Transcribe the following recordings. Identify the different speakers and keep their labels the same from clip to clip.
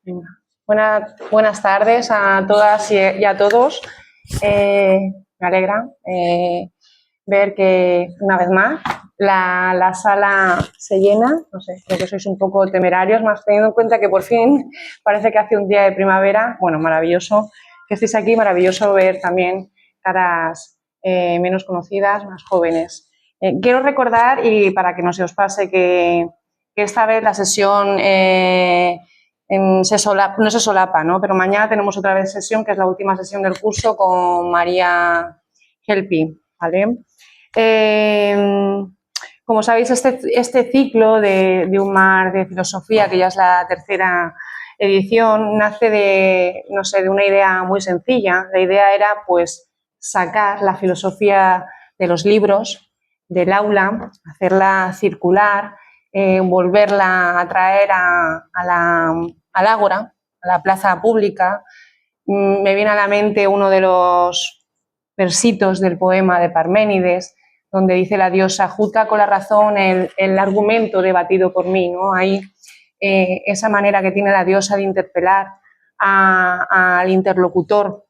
Speaker 1: Venga. Buenas tardes a todas y a todos. Me alegra ver que una vez más la sala se llena. No sé, creo que sois un poco temerarios, más teniendo en cuenta que por fin parece que hace un día de primavera. Bueno, maravilloso que estéis aquí, maravilloso ver también caras menos conocidas, más jóvenes. Quiero recordar, y para que no se os pase, que esta vez la sesión no se solapa, ¿no? Pero mañana tenemos otra vez sesión, que es la última sesión del curso, con María Gelpi, ¿vale? Como sabéis, este ciclo de un mar de filosofía, que ya es la tercera edición, nace de, no sé, de una idea muy sencilla. La idea era, pues, sacar la filosofía de los libros, del aula, hacerla circular, volverla a traer al ágora, a la plaza pública. Me viene a la mente uno de los versitos del poema de Parménides, donde dice la diosa: juzga con la razón el argumento debatido por mí, ¿no? Ahí, esa manera que tiene la diosa de interpelar al interlocutor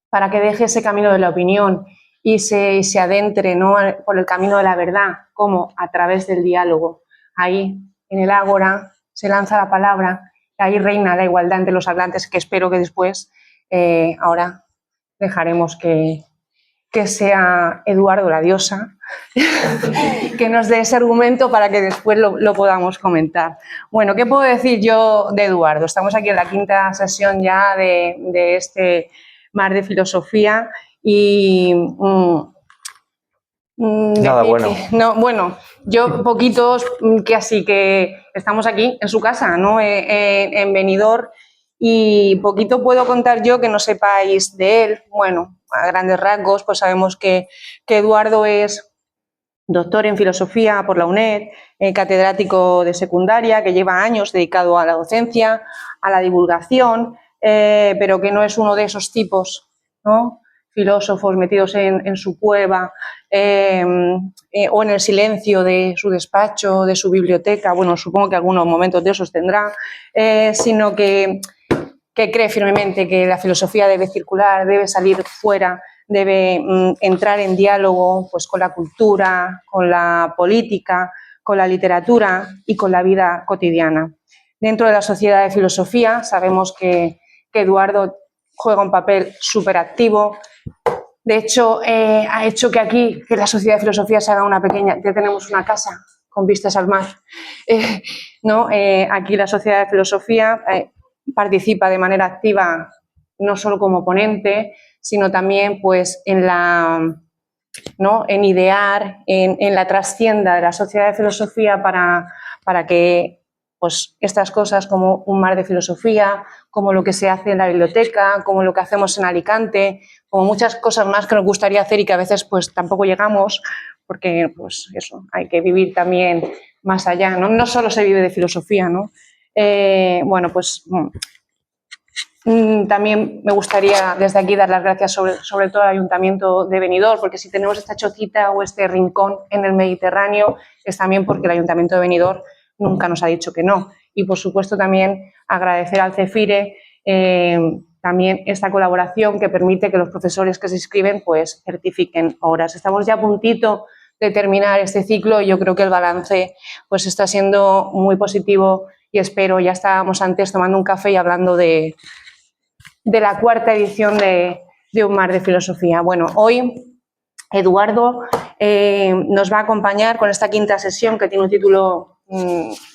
Speaker 1: para que deje ese camino de la opinión y se adentre, ¿no?, por el camino de la verdad, como a través del diálogo. Ahí, en el ágora, se lanza la palabra, ahí reina la igualdad entre los hablantes, que espero que después, ahora dejaremos que sea Eduardo, la diosa, que nos dé ese argumento para que después lo podamos comentar. Bueno, ¿qué puedo decir yo de Eduardo? Estamos aquí en la quinta sesión ya de este mar de filosofía y...
Speaker 2: Nada, bueno.
Speaker 1: No, bueno, yo poquitos que así que estamos aquí en su casa, ¿no? En Benidorm, y poquito puedo contar yo que no sepáis de él. Bueno, a grandes rasgos, pues sabemos que Eduardo es doctor en filosofía por la UNED, catedrático de secundaria, que lleva años dedicado a la docencia, a la divulgación, pero que no es uno de esos tipos, ¿no?, filósofos metidos en su cueva o en el silencio de su despacho, de su biblioteca. Bueno, supongo que algunos momentos de esos tendrá, sino que cree firmemente que la filosofía debe circular, debe salir fuera, debe entrar en diálogo, pues, con la cultura, con la política, con la literatura y con la vida cotidiana. Dentro de la Sociedad de Filosofía sabemos que Eduardo juega un papel súper activo. De hecho, ha hecho que aquí, que la Sociedad de Filosofía se haga una pequeña, ya tenemos una casa con vistas al mar, ¿no? Aquí la Sociedad de Filosofía participa de manera activa, no solo como ponente, sino también, pues, ¿no?, en idear, en la trastienda de la Sociedad de Filosofía para que, pues, estas cosas como un mar de filosofía, como lo que se hace en la biblioteca, como lo que hacemos en Alicante, como muchas cosas más que nos gustaría hacer y que a veces, pues, tampoco llegamos, porque, pues, eso, hay que vivir también más allá, ¿no? No solo se vive de filosofía, ¿no? Bueno, pues también me gustaría desde aquí dar las gracias sobre todo al Ayuntamiento de Benidorm, porque si tenemos esta chocita o este rincón en el Mediterráneo es también porque el Ayuntamiento de Benidorm nunca nos ha dicho que no. Y, por supuesto, también agradecer al CEFIRE también esta colaboración que permite que los profesores que se inscriben, pues, certifiquen horas. Estamos ya a puntito de terminar este ciclo y yo creo que el balance, pues, está siendo muy positivo y espero, ya estábamos antes tomando un café y hablando de la cuarta edición de Un mar de filosofía. Bueno, hoy Eduardo nos va a acompañar con esta quinta sesión, que tiene un título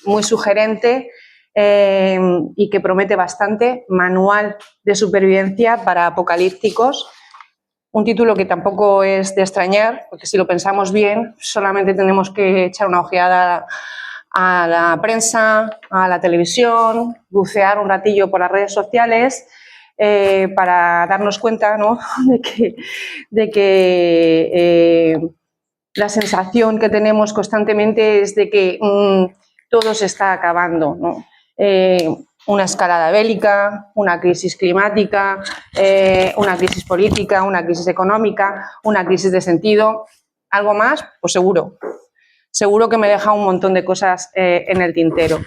Speaker 1: muy sugerente y que promete bastante: Manual de supervivencia para apocalípticos. Un título que tampoco es de extrañar, porque si lo pensamos bien, solamente tenemos que echar una ojeada a la prensa, a la televisión, bucear un ratillo por las redes sociales para darnos cuenta, ¿no?, de que la sensación que tenemos constantemente es de que todo se está acabando, ¿no? Una escalada bélica, una crisis climática, una crisis política, una crisis económica, una crisis de sentido. ¿Algo más? Pues seguro. Seguro que me deja un montón de cosas en el tintero.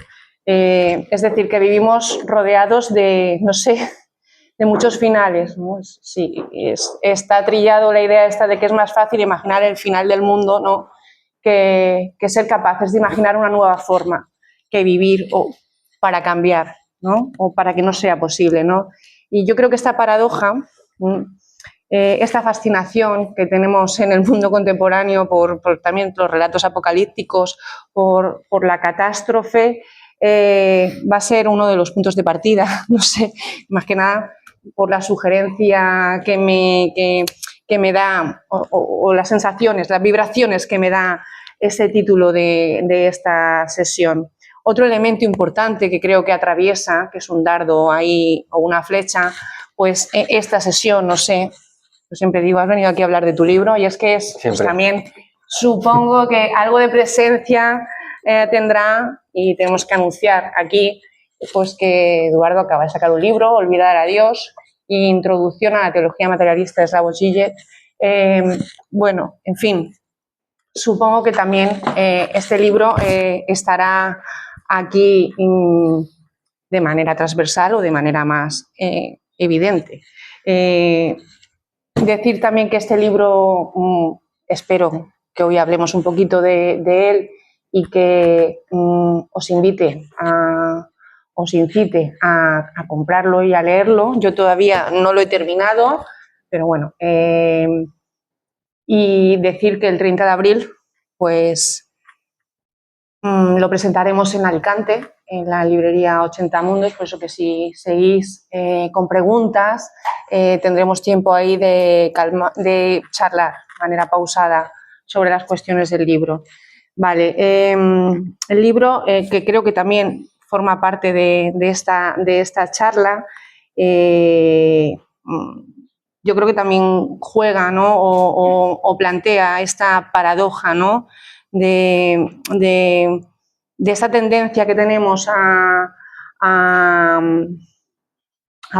Speaker 1: Es decir, que vivimos rodeados de, no sé, de muchos finales, ¿no? Sí, está trillado la idea esta de que es más fácil imaginar el final del mundo, ¿no? que ser capaces de imaginar una nueva forma que vivir o para cambiar, ¿no? O para que no sea posible, ¿no? Y yo creo que esta paradoja, esta fascinación que tenemos en el mundo contemporáneo por también los relatos apocalípticos, por la catástrofe, va a ser uno de los puntos de partida, no sé, más que nada por la sugerencia que me da, o las sensaciones, las vibraciones que me da ese título de esta sesión. Otro elemento importante que creo que atraviesa, que es un dardo ahí o una flecha, pues esta sesión, no sé, yo siempre digo, has venido aquí a hablar de tu libro, y es que es pues, también supongo que algo de presencia tendrá, y tenemos que anunciar aquí pues que Eduardo acaba de sacar un libro, Olvidar a Dios, Introducción a la teología materialista de Slavoj Žižek. Bueno, en fin, supongo que también este libro estará aquí de manera transversal o de manera más evidente. Decir también que este libro, espero que hoy hablemos un poquito de él y que os incite a comprarlo y a leerlo. Yo todavía no lo he terminado, pero bueno. Y decir que el 30 de abril, pues lo presentaremos en Alicante, en la librería 80 Mundos, por eso que si seguís con preguntas, tendremos tiempo ahí de charlar de manera pausada sobre las cuestiones del libro. Vale, el libro, que creo que también forma parte de esta charla, yo creo que también juega, ¿no? o plantea esta paradoja, ¿no? de esa tendencia que tenemos a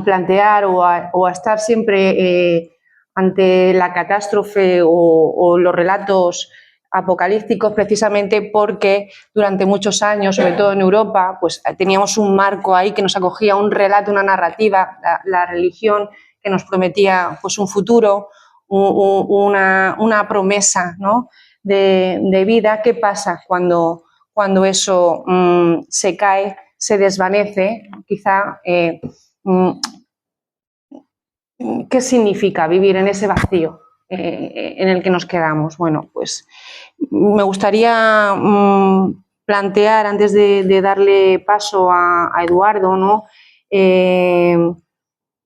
Speaker 1: plantear o a estar siempre ante la catástrofe o los relatos apocalípticos, precisamente porque durante muchos años, sobre todo en Europa, pues teníamos un marco ahí que nos acogía un relato, una narrativa, la religión que nos prometía pues un futuro, una promesa, ¿no? de vida. ¿Qué pasa cuando eso se cae, se desvanece? Quizá ¿qué significa vivir en ese vacío en el que nos quedamos? Bueno, pues me gustaría plantear, antes de darle paso a Eduardo, ¿no?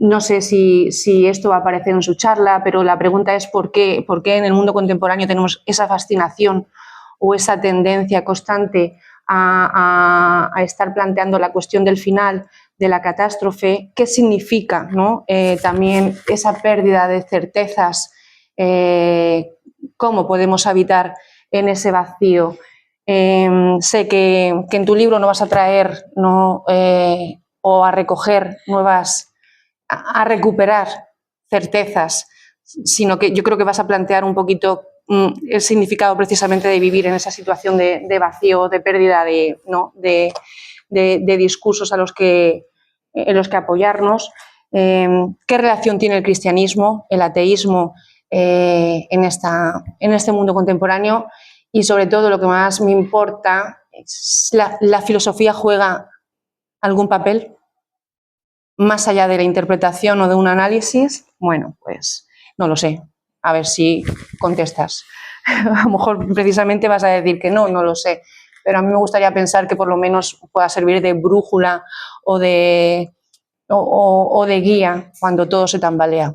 Speaker 1: No sé si esto va a aparecer en su charla, pero la pregunta es ¿por qué en el mundo contemporáneo tenemos esa fascinación o esa tendencia constante a estar planteando la cuestión del final, de la catástrofe? ¿Qué significa, ¿no? También esa pérdida de certezas? ¿Cómo podemos habitar en ese vacío? Sé que en tu libro no vas a traer, ¿no? O a recoger nuevas, a recuperar certezas, sino que yo creo que vas a plantear un poquito el significado precisamente de vivir en esa situación de vacío, de pérdida de discursos en los que apoyarnos. ¿Qué relación tiene el cristianismo, el ateísmo en este mundo contemporáneo? Y sobre todo, lo que más me importa, ¿la filosofía juega algún papel más allá de la interpretación o de un análisis? Bueno, pues no lo sé. A ver si contestas. A lo mejor precisamente vas a decir que no lo sé. Pero a mí me gustaría pensar que por lo menos pueda servir de brújula o de guía cuando todo se tambalea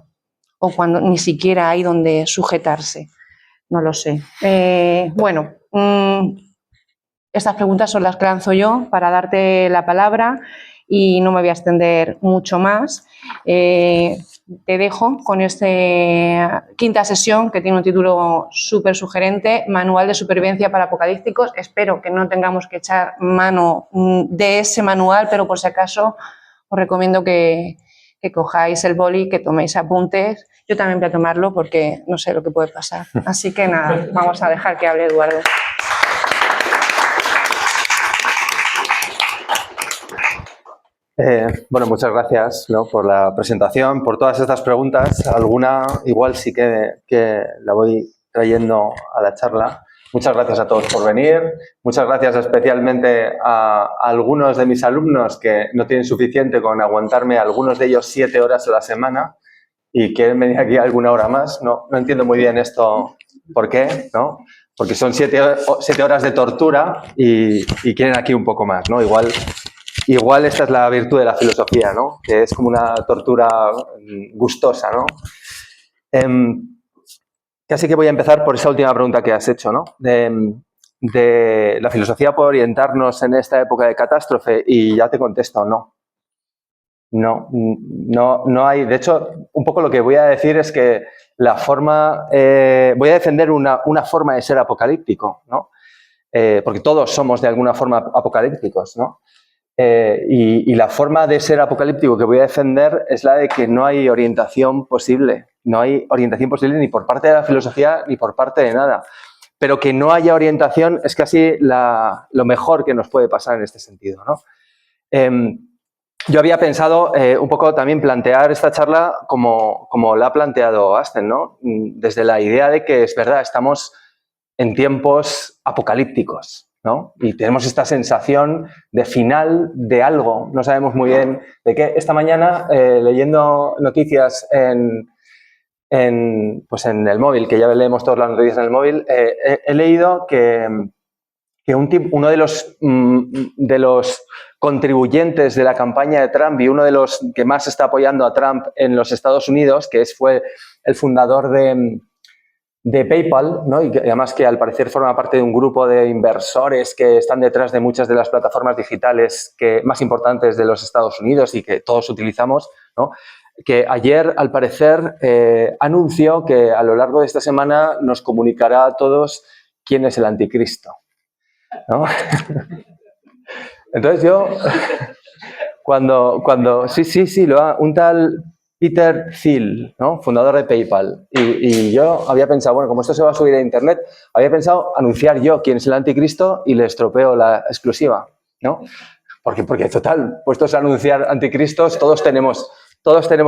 Speaker 1: o cuando ni siquiera hay donde sujetarse. No lo sé. Bueno, estas preguntas son las que lanzo yo para darte la palabra y no me voy a extender mucho más. Te dejo con esta quinta sesión, que tiene un título súper sugerente: Manual de supervivencia para apocalípticos. Espero que no tengamos que echar mano de ese manual, pero por si acaso os recomiendo que cojáis el boli, que toméis apuntes. Yo también voy a tomarlo porque no sé lo que puede pasar. Así que nada, vamos a dejar que hable Eduardo.
Speaker 2: Bueno, muchas gracias, ¿no?, por la presentación, por todas estas preguntas. Alguna igual sí que la voy trayendo a la charla. Muchas gracias a todos por venir. Muchas gracias especialmente a algunos de mis alumnos que no tienen suficiente con aguantarme, algunos de ellos 7 horas a la semana y quieren venir aquí alguna hora más. No entiendo muy bien esto, ¿por qué?, ¿no? Porque son 7 horas de tortura y quieren aquí un poco más, ¿no? Igual esta es la virtud de la filosofía, ¿no?, que es como una tortura gustosa, ¿no? Casi que voy a empezar por esa última pregunta que has hecho, ¿no? De la filosofía puede orientarnos en esta época de catástrofe, y ya te contesto, no. No hay. De hecho, un poco lo que voy a decir es que la forma, voy a defender una forma de ser apocalíptico, ¿no? Porque todos somos de alguna forma apocalípticos, ¿no? Y la forma de ser apocalíptico que voy a defender es la de que no hay orientación posible. No hay orientación posible ni por parte de la filosofía ni por parte de nada. Pero que no haya orientación es casi lo mejor que nos puede pasar en este sentido, ¿no? Yo había pensado un poco también plantear esta charla como la ha planteado Asten, ¿no? Desde la idea de que es verdad, estamos en tiempos apocalípticos, ¿no? Y tenemos esta sensación de final de algo, no sabemos muy bien de qué. Esta mañana, leyendo noticias en el móvil, que ya leemos todas las noticias en el móvil, he leído que uno de los contribuyentes de la campaña de Trump y uno de los que más está apoyando a Trump en los Estados Unidos, que fue el fundador de PayPal, ¿no?, y que además que al parecer forma parte de un grupo de inversores que están detrás de muchas de las plataformas digitales más importantes de los Estados Unidos y que todos utilizamos, ¿no?, que ayer al parecer anunció que a lo largo de esta semana nos comunicará a todos quién es el anticristo, ¿no? Entonces yo, un tal Peter Thiel, ¿no?, fundador de PayPal, y yo había pensado, bueno, como esto se va a subir a internet, había pensado anunciar yo quién es el anticristo y le estropeo la exclusiva, ¿no? Porque total, puestos a anunciar anticristos, todos tenemos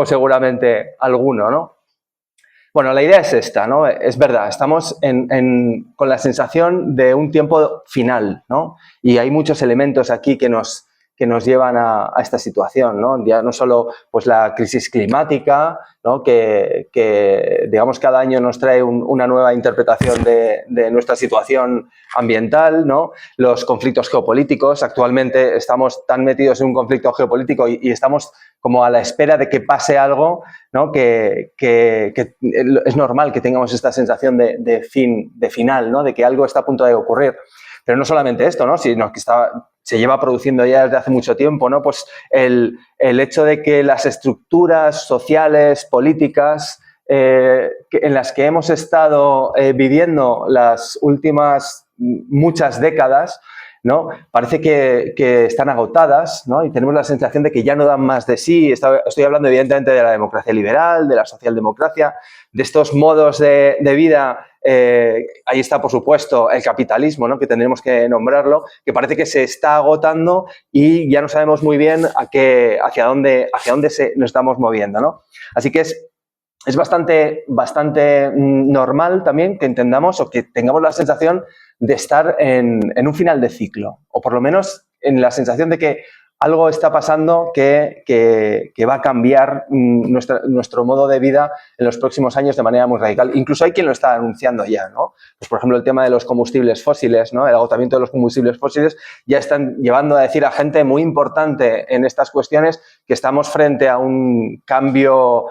Speaker 2: seguramente alguno, ¿no? Bueno, la idea es esta, ¿no? Es verdad, estamos con la sensación de un tiempo final, ¿no? Y hay muchos elementos aquí que nos llevan a esta situación, ¿no? Ya no solo pues, la crisis climática, ¿no?, que digamos cada año nos trae una nueva interpretación de nuestra situación ambiental, ¿no? Los conflictos geopolíticos. Actualmente estamos tan metidos en un conflicto geopolítico y estamos como a la espera de que pase algo, ¿no?, que es normal que tengamos esta sensación de final, ¿no?, de que algo está a punto de ocurrir. Pero no solamente esto, ¿no?, sino que se lleva produciendo ya desde hace mucho tiempo, ¿no?, pues el hecho de que las estructuras sociales, políticas, en las que hemos estado viviendo las últimas muchas décadas, ¿no?, parece que están agotadas, ¿no?, y tenemos la sensación de que ya no dan más de sí. Estoy hablando evidentemente de la democracia liberal, de la socialdemocracia, de estos modos de vida. Ahí está, por supuesto, el capitalismo, ¿no?, que tendremos que nombrarlo, que parece que se está agotando y ya no sabemos muy bien hacia dónde nos estamos moviendo, ¿no? Así que es bastante normal también que entendamos o que tengamos la sensación de estar en un final de ciclo, o por lo menos en la sensación de que algo está pasando que va a cambiar nuestro modo de vida en los próximos años de manera muy radical. Incluso hay quien lo está anunciando ya, ¿no? Pues, por ejemplo, el tema de los combustibles fósiles, ¿no?, el agotamiento de los combustibles fósiles, ya están llevando a decir a gente muy importante en estas cuestiones que estamos frente a un cambio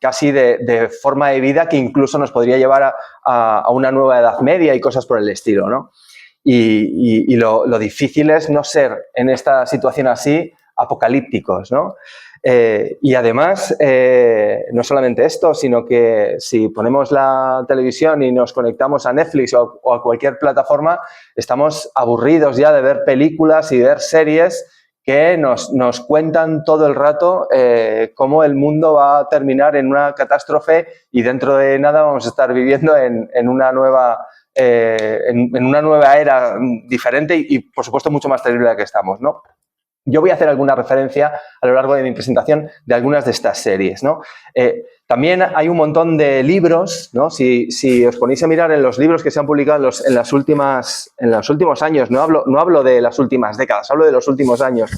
Speaker 2: casi de forma de vida que incluso nos podría llevar a una nueva Edad Media y cosas por el estilo, ¿no? Y lo difícil es no ser en esta situación así apocalípticos, ¿no? Y además, no solamente esto, sino que si ponemos la televisión y nos conectamos a Netflix o a cualquier plataforma, estamos aburridos ya de ver películas y ver series que nos cuentan todo el rato cómo el mundo va a terminar en una catástrofe y dentro de nada vamos a estar viviendo en una nueva era diferente y, por supuesto, mucho más terrible de la que estamos, ¿no? Yo voy a hacer alguna referencia a lo largo de mi presentación de algunas de estas series, ¿no? También hay un montón de libros, ¿no? Si os ponéis a mirar en los libros que se han publicado en los últimos años, no hablo de las últimas décadas, hablo de los últimos años,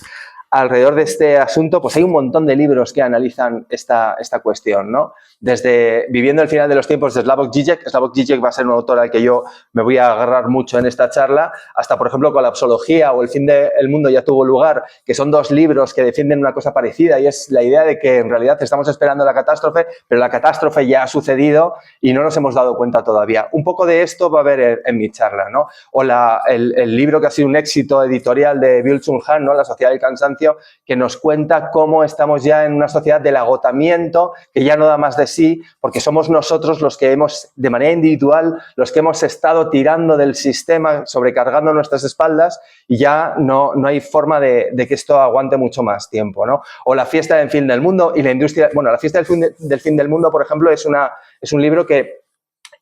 Speaker 2: alrededor de este asunto, pues hay un montón de libros que analizan esta cuestión, ¿no? Desde Viviendo el final de los tiempos de Slavoj Žižek. Slavoj Žižek va a ser un autor al que yo me voy a agarrar mucho en esta charla, hasta, por ejemplo, Colapsología o El fin del mundo ya tuvo lugar, que son dos libros que defienden una cosa parecida, y es la idea de que en realidad estamos esperando la catástrofe, pero la catástrofe ya ha sucedido y no nos hemos dado cuenta todavía. Un poco de esto va a haber en mi charla, ¿no? O el libro que ha sido un éxito editorial de Byung-Chul Han, ¿no? La sociedad del cansancio, que nos cuenta cómo estamos ya en una sociedad del agotamiento, que ya no da más de sí, porque somos nosotros los que hemos, de manera individual, los que hemos estado tirando del sistema, sobrecargando nuestras espaldas, y ya no hay forma de que esto aguante mucho más tiempo, ¿no? O La fiesta del fin del mundo y la industria. Bueno, La fiesta del fin del mundo, por ejemplo, es un libro que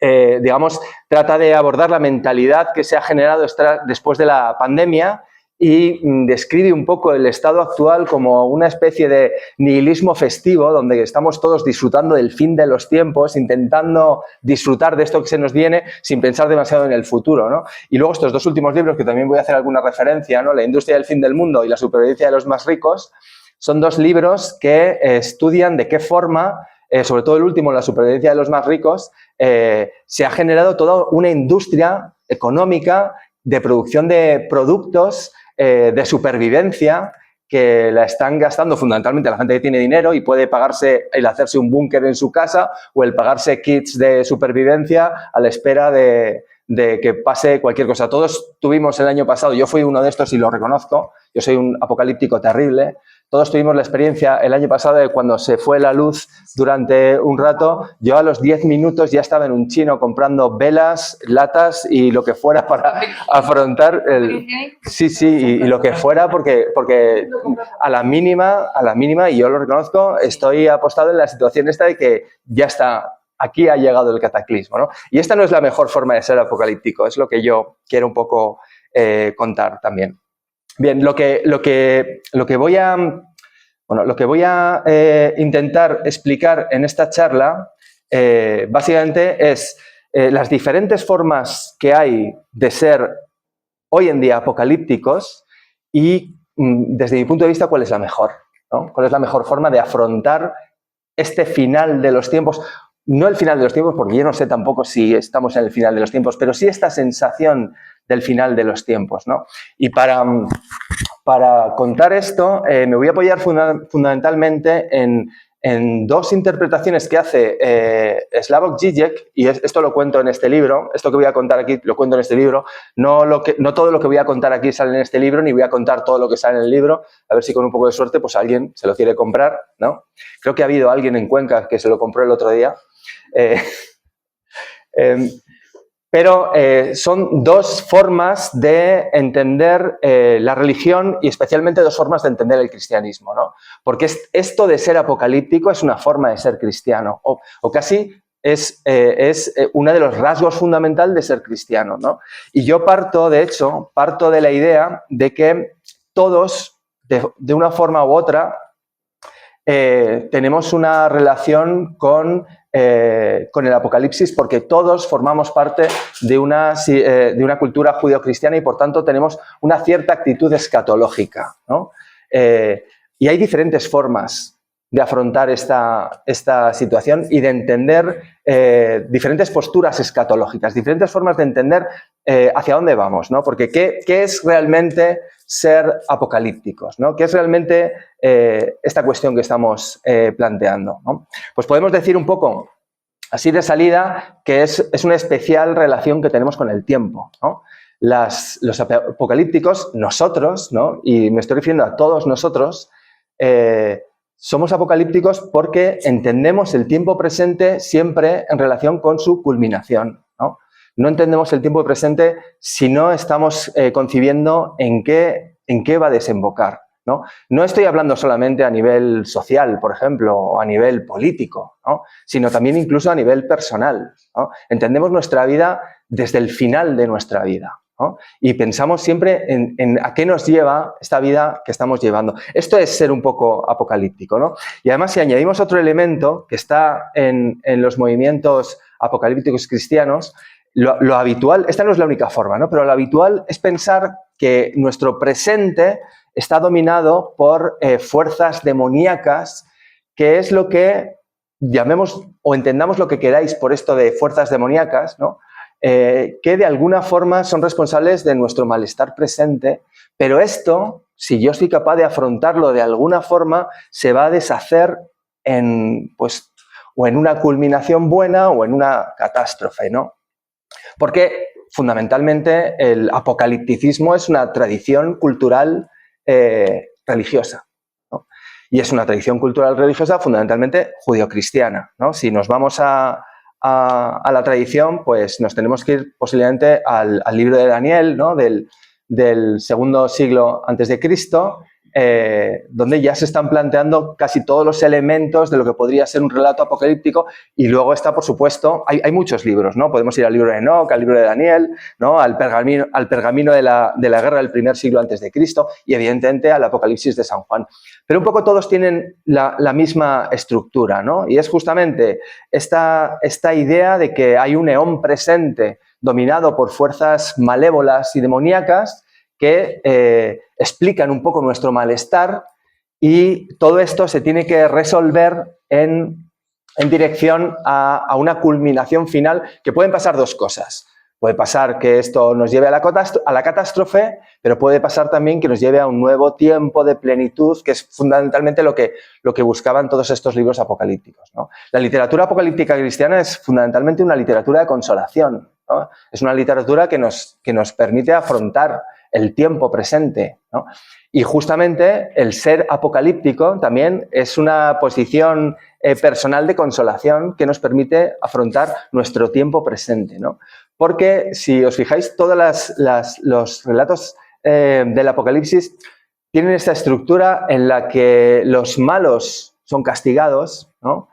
Speaker 2: digamos, trata de abordar la mentalidad que se ha generado después de la pandemia y describe un poco el estado actual como una especie de nihilismo festivo, donde estamos todos disfrutando del fin de los tiempos, intentando disfrutar de esto que se nos viene sin pensar demasiado en el futuro, ¿no? Y luego estos dos últimos libros, que también voy a hacer alguna referencia, ¿no? La industria del fin del mundo y La supervivencia de los más ricos, son dos libros que estudian de qué forma, sobre todo el último, La supervivencia de los más ricos, se ha generado toda una industria económica de producción de productos de supervivencia que la están gastando fundamentalmente la gente que tiene dinero y puede pagarse el hacerse un búnker en su casa o el pagarse kits de supervivencia a la espera de que pase cualquier cosa. Todos tuvimos el año pasado, yo fui uno de estos y lo reconozco, yo soy un apocalíptico terrible. Todos tuvimos la experiencia el año pasado de cuando se fue la luz durante un rato. Yo a los 10 minutos ya estaba en un chino comprando velas, latas y lo que fuera para afrontar el... Sí, y lo que fuera porque a la mínima, y yo lo reconozco, estoy apostado en la situación esta de que ya está, aquí ha llegado el cataclismo, ¿no? Y esta no es la mejor forma de ser apocalíptico, es lo que yo quiero un poco contar también. Bien, lo que voy a intentar explicar en esta charla básicamente es las diferentes formas que hay de ser hoy en día apocalípticos y desde mi punto de vista cuál es la mejor, ¿no? ¿Cuál es la mejor forma de afrontar este final de los tiempos? No el final de los tiempos, porque yo no sé tampoco si estamos en el final de los tiempos, pero sí esta sensación del final de los tiempos, ¿no? Y para contar esto, me voy a apoyar fundamentalmente en dos interpretaciones que hace Slavoj Žižek, y esto lo cuento en este libro, esto que voy a contar aquí lo cuento en este libro, no todo lo que voy a contar aquí sale en este libro, ni voy a contar todo lo que sale en el libro, a ver si con un poco de suerte pues alguien se lo quiere comprar, ¿no? Creo que ha habido alguien en Cuenca que se lo compró el otro día. Pero son dos formas de entender la religión y especialmente dos formas de entender el cristianismo, ¿no? Porque esto de ser apocalíptico es una forma de ser cristiano o casi es uno de los rasgos fundamentales de ser cristiano, ¿no? Y yo parto de la idea de que todos, de una forma u otra, tenemos una relación con el apocalipsis porque todos formamos parte de una cultura judeocristiana y por tanto tenemos una cierta actitud escatológica, ¿no? Y hay diferentes formas de afrontar esta situación y de entender diferentes posturas escatológicas, diferentes formas de entender hacia dónde vamos, ¿no? Porque ¿qué es realmente ser apocalípticos, ¿no? ¿Qué es realmente esta cuestión que estamos planteando, ¿no? Pues podemos decir un poco, así de salida, que es una especial relación que tenemos con el tiempo, ¿no? Los apocalípticos, nosotros, ¿no? Y me estoy refiriendo a todos nosotros, somos apocalípticos porque entendemos el tiempo presente siempre en relación con su culminación, ¿no? No entendemos el tiempo presente si no estamos concibiendo en qué va a desembocar, ¿no? No estoy hablando solamente a nivel social, por ejemplo, o a nivel político, ¿no? Sino también incluso a nivel personal, ¿no? Entendemos nuestra vida desde el final de nuestra vida, ¿no? Y pensamos siempre en a qué nos lleva esta vida que estamos llevando. Esto es ser un poco apocalíptico, ¿no? Y además, si añadimos otro elemento que está en los movimientos apocalípticos cristianos, lo habitual, esta no es la única forma, ¿no? Pero lo habitual es pensar que nuestro presente está dominado por fuerzas demoníacas, que es lo que llamemos o entendamos lo que queráis por esto de fuerzas demoníacas, ¿no? Que de alguna forma son responsables de nuestro malestar presente, pero esto, si yo soy capaz de afrontarlo de alguna forma, se va a deshacer en, pues, o en una culminación buena o en una catástrofe, ¿no? Porque fundamentalmente el apocalipticismo es una tradición cultural religiosa, ¿no? Y es una tradición cultural religiosa fundamentalmente judeocristiana, ¿no? Si nos vamos a la tradición, pues nos tenemos que ir posiblemente al libro de Daniel, ¿no? del segundo siglo antes de Cristo, donde ya se están planteando casi todos los elementos de lo que podría ser un relato apocalíptico. Y luego está, por supuesto, hay muchos libros, ¿no? Podemos ir al libro de Enoc, al libro de Daniel, ¿no? al pergamino de la guerra del primer siglo antes de Cristo y, evidentemente, al Apocalipsis de San Juan. Pero un poco todos tienen la misma estructura, ¿no? Y es justamente esta idea de que hay un eón presente dominado por fuerzas malévolas y demoníacas que explican un poco nuestro malestar, y todo esto se tiene que resolver en dirección a una culminación final, que pueden pasar dos cosas. Puede pasar que esto nos lleve a la catástrofe, pero puede pasar también que nos lleve a un nuevo tiempo de plenitud, que es fundamentalmente lo que buscaban todos estos libros apocalípticos, ¿no? La literatura apocalíptica cristiana es fundamentalmente una literatura de consolación, ¿no? Es una literatura que nos permite afrontar el tiempo presente, ¿no? Y justamente el ser apocalíptico también es una posición personal de consolación que nos permite afrontar nuestro tiempo presente, ¿no? Porque si os fijáis, todos los relatos del Apocalipsis tienen esta estructura en la que los malos son castigados, ¿no?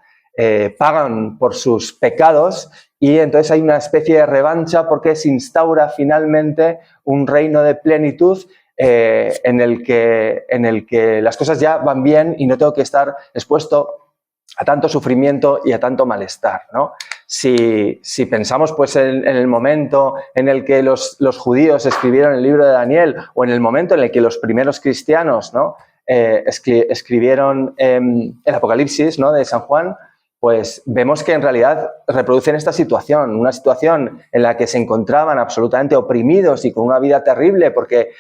Speaker 2: Pagan por sus pecados, y entonces hay una especie de revancha porque se instaura finalmente un reino de plenitud en el que las cosas ya van bien y no tengo que estar expuesto a tanto sufrimiento y a tanto malestar, ¿no? Si pensamos pues, en el momento en el que los judíos escribieron el libro de Daniel, o en el momento en el que los primeros cristianos, ¿no? Escribieron el Apocalipsis, ¿no? de San Juan, pues vemos que en realidad reproducen esta situación, una situación en la que se encontraban absolutamente oprimidos y con una vida terrible, porque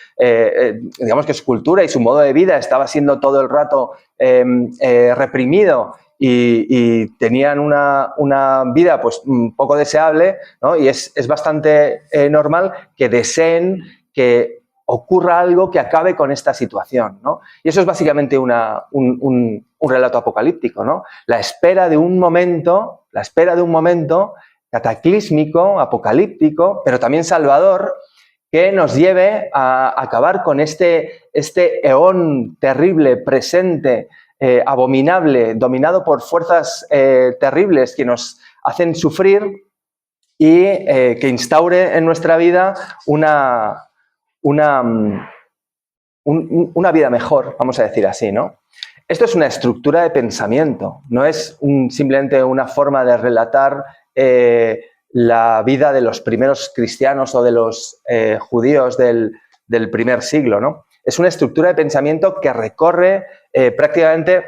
Speaker 2: digamos que su cultura y su modo de vida estaba siendo todo el rato reprimido, y tenían una vida pues poco deseable, ¿no? Y es bastante normal que deseen que ocurra algo que acabe con esta situación, ¿no? Y eso es básicamente un relato apocalíptico, ¿no? La espera de un momento cataclísmico, apocalíptico, pero también salvador, que nos lleve a acabar con este eón terrible, presente, abominable, dominado por fuerzas terribles que nos hacen sufrir, y que instaure en nuestra vida una vida mejor, vamos a decir así, ¿no? Esto es una estructura de pensamiento, no es simplemente una forma de relatar la vida de los primeros cristianos o de los judíos del primer siglo, ¿no? Es una estructura de pensamiento que recorre prácticamente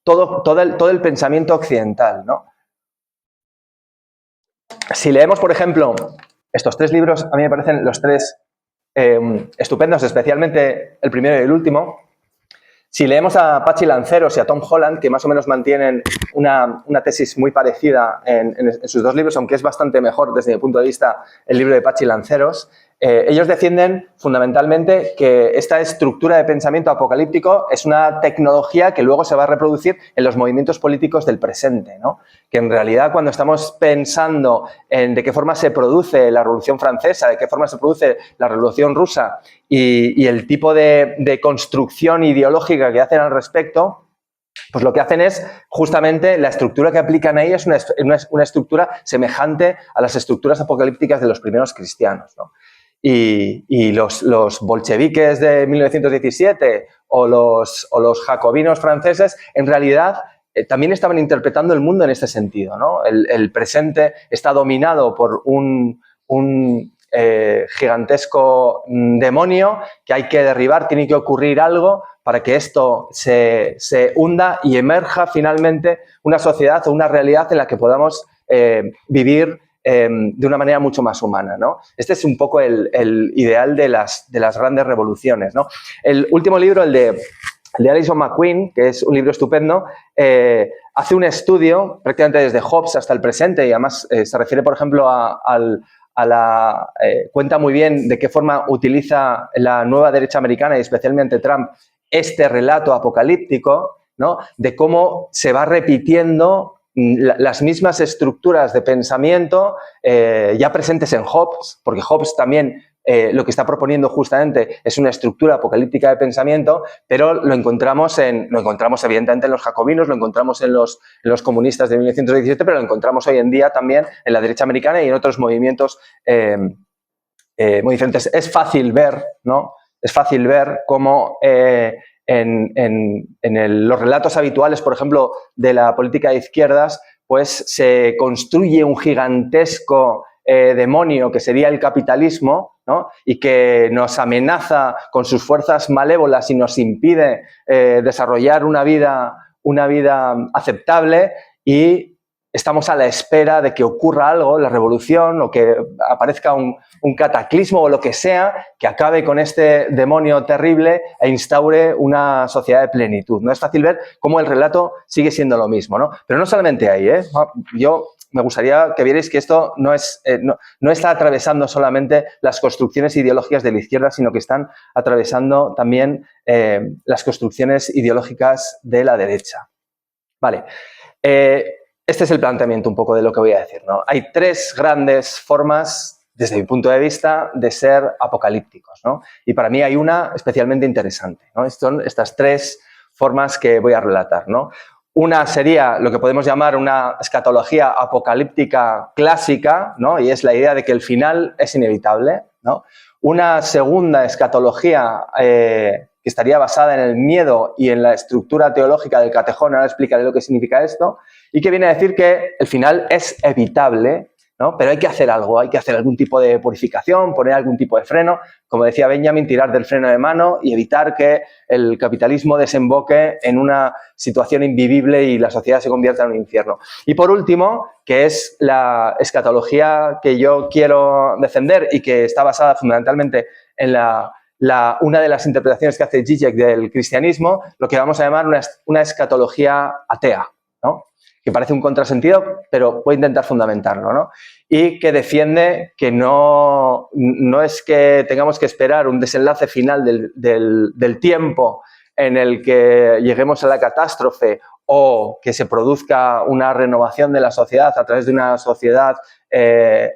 Speaker 2: todo el pensamiento occidental, ¿no? Si leemos, por ejemplo, estos tres libros, a mí me parecen los tres estupendos, especialmente el primero y el último. Si leemos a Patxi Lanceros y a Tom Holland, que más o menos mantienen una tesis muy parecida en sus dos libros, aunque es bastante mejor desde mi punto de vista el libro de Patxi Lanceros, ellos defienden fundamentalmente que esta estructura de pensamiento apocalíptico es una tecnología que luego se va a reproducir en los movimientos políticos del presente, ¿no? Que en realidad, cuando estamos pensando en de qué forma se produce la Revolución Francesa, de qué forma se produce la Revolución Rusa y el tipo de construcción ideológica que hacen al respecto, pues lo que hacen es justamente la estructura que aplican ahí es una estructura semejante a las estructuras apocalípticas de los primeros cristianos, ¿no? y los bolcheviques de 1917 o los jacobinos franceses, en realidad también estaban interpretando el mundo en este sentido, ¿no? El presente está dominado por un gigantesco demonio que hay que derribar, tiene que ocurrir algo para que esto se hunda y emerja finalmente una sociedad o una realidad en la que podamos vivir de una manera mucho más humana, ¿no? Este es un poco el ideal de las grandes revoluciones, ¿no? El último libro, el de Alison McQueen, que es un libro estupendo, hace un estudio prácticamente desde Hobbes hasta el presente y además se refiere, por ejemplo, cuenta muy bien de qué forma utiliza la nueva derecha americana y especialmente Trump este relato apocalíptico, ¿no? De cómo se va repitiendo las mismas estructuras de pensamiento ya presentes en Hobbes, porque Hobbes también lo que está proponiendo justamente es una estructura apocalíptica de pensamiento, pero lo encontramos evidentemente en los jacobinos, lo encontramos en los comunistas de 1917, pero lo encontramos hoy en día también en la derecha americana y en otros movimientos muy diferentes. Es fácil ver, ¿no? Es fácil ver cómo los relatos habituales, por ejemplo, de la política de izquierdas, pues se construye un gigantesco demonio que sería el capitalismo, ¿no? Y que nos amenaza con sus fuerzas malévolas y nos impide desarrollar una vida aceptable, y estamos a la espera de que ocurra algo, la revolución, o que aparezca un cataclismo o lo que sea, que acabe con este demonio terrible e instaure una sociedad de plenitud, ¿no? Es fácil ver cómo el relato sigue siendo lo mismo, ¿no? Pero no solamente ahí, ¿eh? Yo me gustaría que vierais que esto no está atravesando solamente las construcciones ideológicas de la izquierda, sino que están atravesando también las construcciones ideológicas de la derecha. Vale. Este es el planteamiento un poco de lo que voy a decir, ¿no? Hay tres grandes formas, desde mi punto de vista, de ser apocalípticos, ¿no? Y para mí hay una especialmente interesante, ¿no? Son estas tres formas que voy a relatar, ¿no? Una sería lo que podemos llamar una escatología apocalíptica clásica, ¿no? Y es la idea de que el final es inevitable, ¿no? Una segunda escatología que estaría basada en el miedo y en la estructura teológica del Catejón, ahora explicaré lo que significa esto, y que viene a decir que el final es evitable, ¿no? Pero hay que hacer algo, hay que hacer algún tipo de purificación, poner algún tipo de freno, como decía Benjamin, tirar del freno de mano y evitar que el capitalismo desemboque en una situación invivible y la sociedad se convierta en un infierno. Y por último, que es la escatología que yo quiero defender y que está basada fundamentalmente en una de las interpretaciones que hace Zizek del cristianismo, lo que vamos a llamar una escatología atea, ¿no? Que parece un contrasentido, pero voy a intentar fundamentarlo, ¿no? Y que defiende que no es que tengamos que esperar un desenlace final del tiempo en el que lleguemos a la catástrofe o que se produzca una renovación de la sociedad a través de una sociedad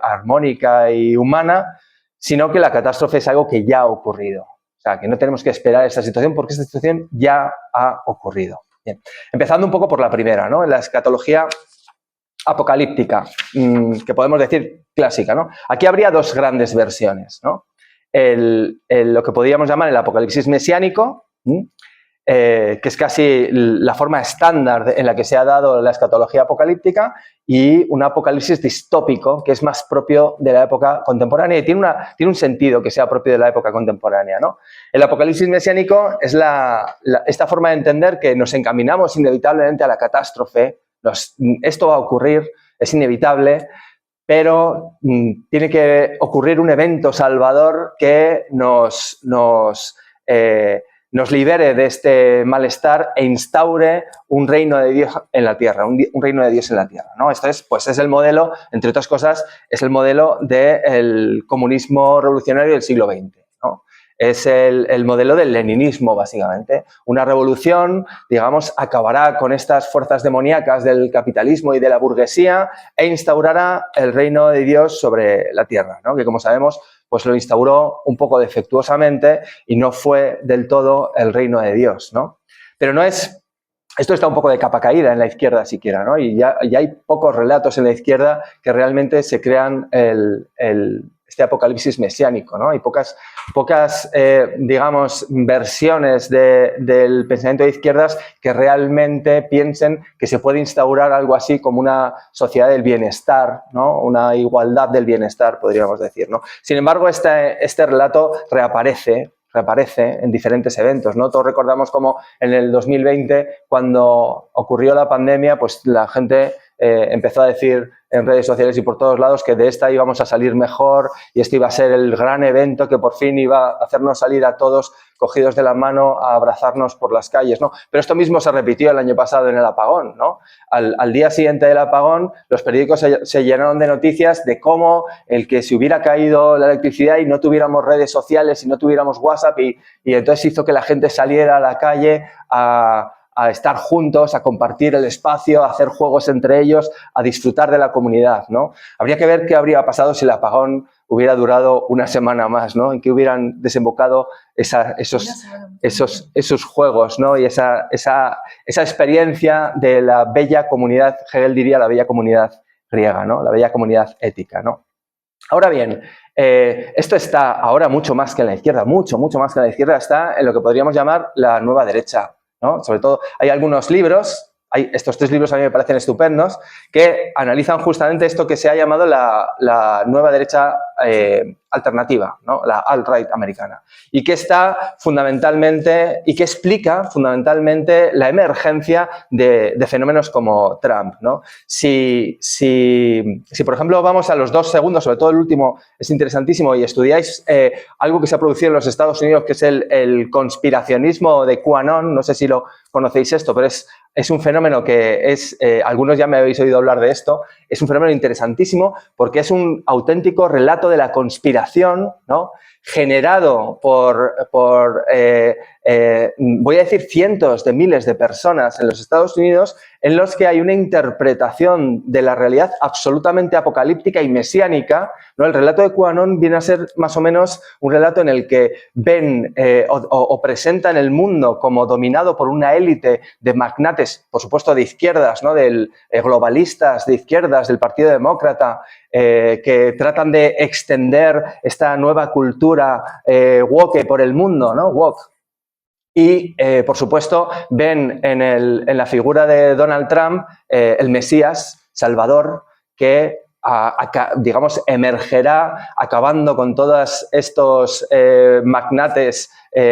Speaker 2: armónica y humana, sino que la catástrofe es algo que ya ha ocurrido. O sea, que no tenemos que esperar esta situación porque esta situación ya ha ocurrido. Bien. Empezando un poco por la primera, ¿no? La escatología apocalíptica, que podemos decir clásica, ¿no? Aquí habría dos grandes versiones, ¿no? Lo que podríamos llamar el apocalipsis mesiánico, que es casi la forma estándar en la que se ha dado la escatología apocalíptica, y un apocalipsis distópico, que es más propio de la época contemporánea y tiene un sentido que sea propio de la época contemporánea, ¿no? El apocalipsis mesiánico es esta forma de entender que nos encaminamos inevitablemente a la catástrofe, esto va a ocurrir, es inevitable, pero tiene que ocurrir un evento salvador que nos libere de este malestar e instaure un reino de Dios en la tierra, un reino de Dios en la tierra, ¿no? Esto es el modelo, entre otras cosas, es el modelo del comunismo revolucionario del siglo XX, ¿no? Es el modelo del leninismo, básicamente. Una revolución, digamos, acabará con estas fuerzas demoníacas del capitalismo y de la burguesía e instaurará el reino de Dios sobre la tierra, ¿no? Que, como sabemos, pues lo instauró un poco defectuosamente y no fue del todo el reino de Dios, ¿no? Pero no es... Esto está un poco de capa caída en la izquierda siquiera, ¿no? Y ya hay pocos relatos en la izquierda que realmente se crean el este apocalipsis mesiánico, ¿no? Hay pocas digamos, versiones del pensamiento de izquierdas que realmente piensen que se puede instaurar algo así como una sociedad del bienestar, ¿no? Una igualdad del bienestar, podríamos decir, ¿no? Sin embargo, este relato reaparece en diferentes eventos, ¿no? Todos recordamos cómo en el 2020, cuando ocurrió la pandemia, pues la gente empezó a decir en redes sociales y por todos lados que de esta íbamos a salir mejor y este iba a ser el gran evento que por fin iba a hacernos salir a todos cogidos de la mano a abrazarnos por las calles, ¿no? Pero esto mismo se repitió el año pasado en el apagón, ¿no? Al día siguiente del apagón, los periódicos se llenaron de noticias de cómo el que se hubiera caído la electricidad y no tuviéramos redes sociales y no tuviéramos WhatsApp y entonces hizo que la gente saliera a la calle a estar juntos, a compartir el espacio, a hacer juegos entre ellos, a disfrutar de la comunidad, ¿no? Habría que ver qué habría pasado si el apagón hubiera durado una semana más, ¿no? En qué hubieran desembocado esos juegos, ¿no? Y esa experiencia de la bella comunidad, Hegel diría la bella comunidad griega, ¿no? La bella comunidad ética, ¿no? Ahora bien, esto está ahora mucho más que en la izquierda, mucho más que en la izquierda, está en lo que podríamos llamar la nueva derecha, ¿no? Sobre todo hay algunos libros, estos 3 libros a mí me parecen estupendos, que analizan justamente esto que se ha llamado la nueva derecha alternativa, ¿no? La alt-right americana, y que está fundamentalmente, y que explica fundamentalmente la emergencia de fenómenos como Trump, ¿no? Si, por ejemplo, vamos a los 2 segundos, sobre todo el último es interesantísimo, y estudiáis algo que se ha producido en los Estados Unidos, que es el conspiracionismo de QAnon, no sé si lo conocéis esto, pero es un fenómeno que algunos ya me habéis oído hablar de esto, es un fenómeno interesantísimo porque es un auténtico relato de la conspiración, ¿no? Generado por voy a decir, cientos de miles de personas en los Estados Unidos, en los que hay una interpretación de la realidad absolutamente apocalíptica y mesiánica, ¿no? El relato de QAnon viene a ser más o menos un relato en el que ven o presentan el mundo como dominado por una élite de magnates, por supuesto de izquierdas, ¿no? Globalistas de izquierdas, del Partido Demócrata, que tratan de extender esta nueva cultura woke por el mundo, ¿no? Woke. Y, por supuesto, ven en la figura de Donald Trump el Mesías, Salvador, que, digamos, emergerá acabando con todos estos magnates.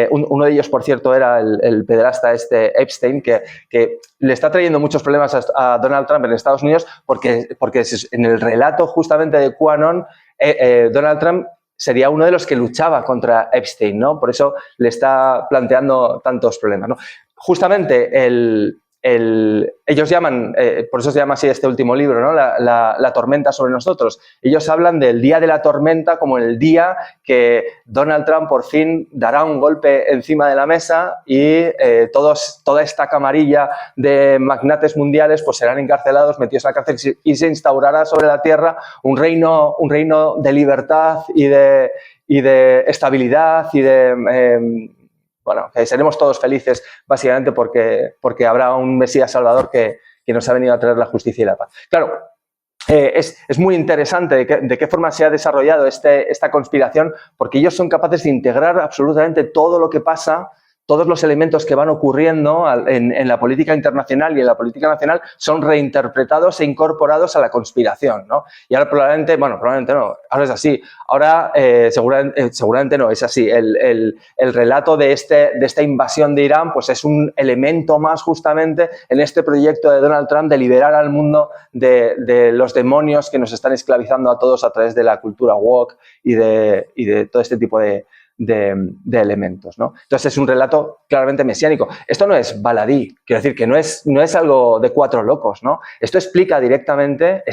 Speaker 2: Uno de ellos, por cierto, era el pederasta Epstein, que le está trayendo muchos problemas a Donald Trump en Estados Unidos porque en el relato justamente de QAnon, Donald Trump sería uno de los que luchaba contra Epstein, ¿no? Por eso le está planteando tantos problemas, ¿no? Justamente ellos llaman, por eso se llama así este último libro, ¿no? La tormenta sobre nosotros. Ellos hablan del día de la tormenta como el día que Donald Trump por fin dará un golpe encima de la mesa y toda esta camarilla de magnates mundiales pues serán encarcelados, metidos en la cárcel y se instaurará sobre la tierra un reino de libertad y de estabilidad y de... bueno, que seremos todos felices básicamente porque habrá un Mesías Salvador que nos ha venido a traer la justicia y la paz. Claro, es muy interesante de qué forma se ha desarrollado esta conspiración, porque ellos son capaces de integrar absolutamente todo lo que pasa, todos los elementos que van ocurriendo en la política internacional y en la política nacional son reinterpretados e incorporados a la conspiración, ¿no? Y ahora probablemente no, ahora es así. Ahora seguramente no, es así. El relato de esta invasión de Irán pues es un elemento más justamente en este proyecto de Donald Trump de liberar al mundo de los demonios que nos están esclavizando a todos a través de la cultura woke y de todo este tipo de elementos, ¿no? Entonces es un relato claramente mesiánico. Esto no es baladí, quiero decir que no es algo de 4 locos, ¿no? Esto explica directamente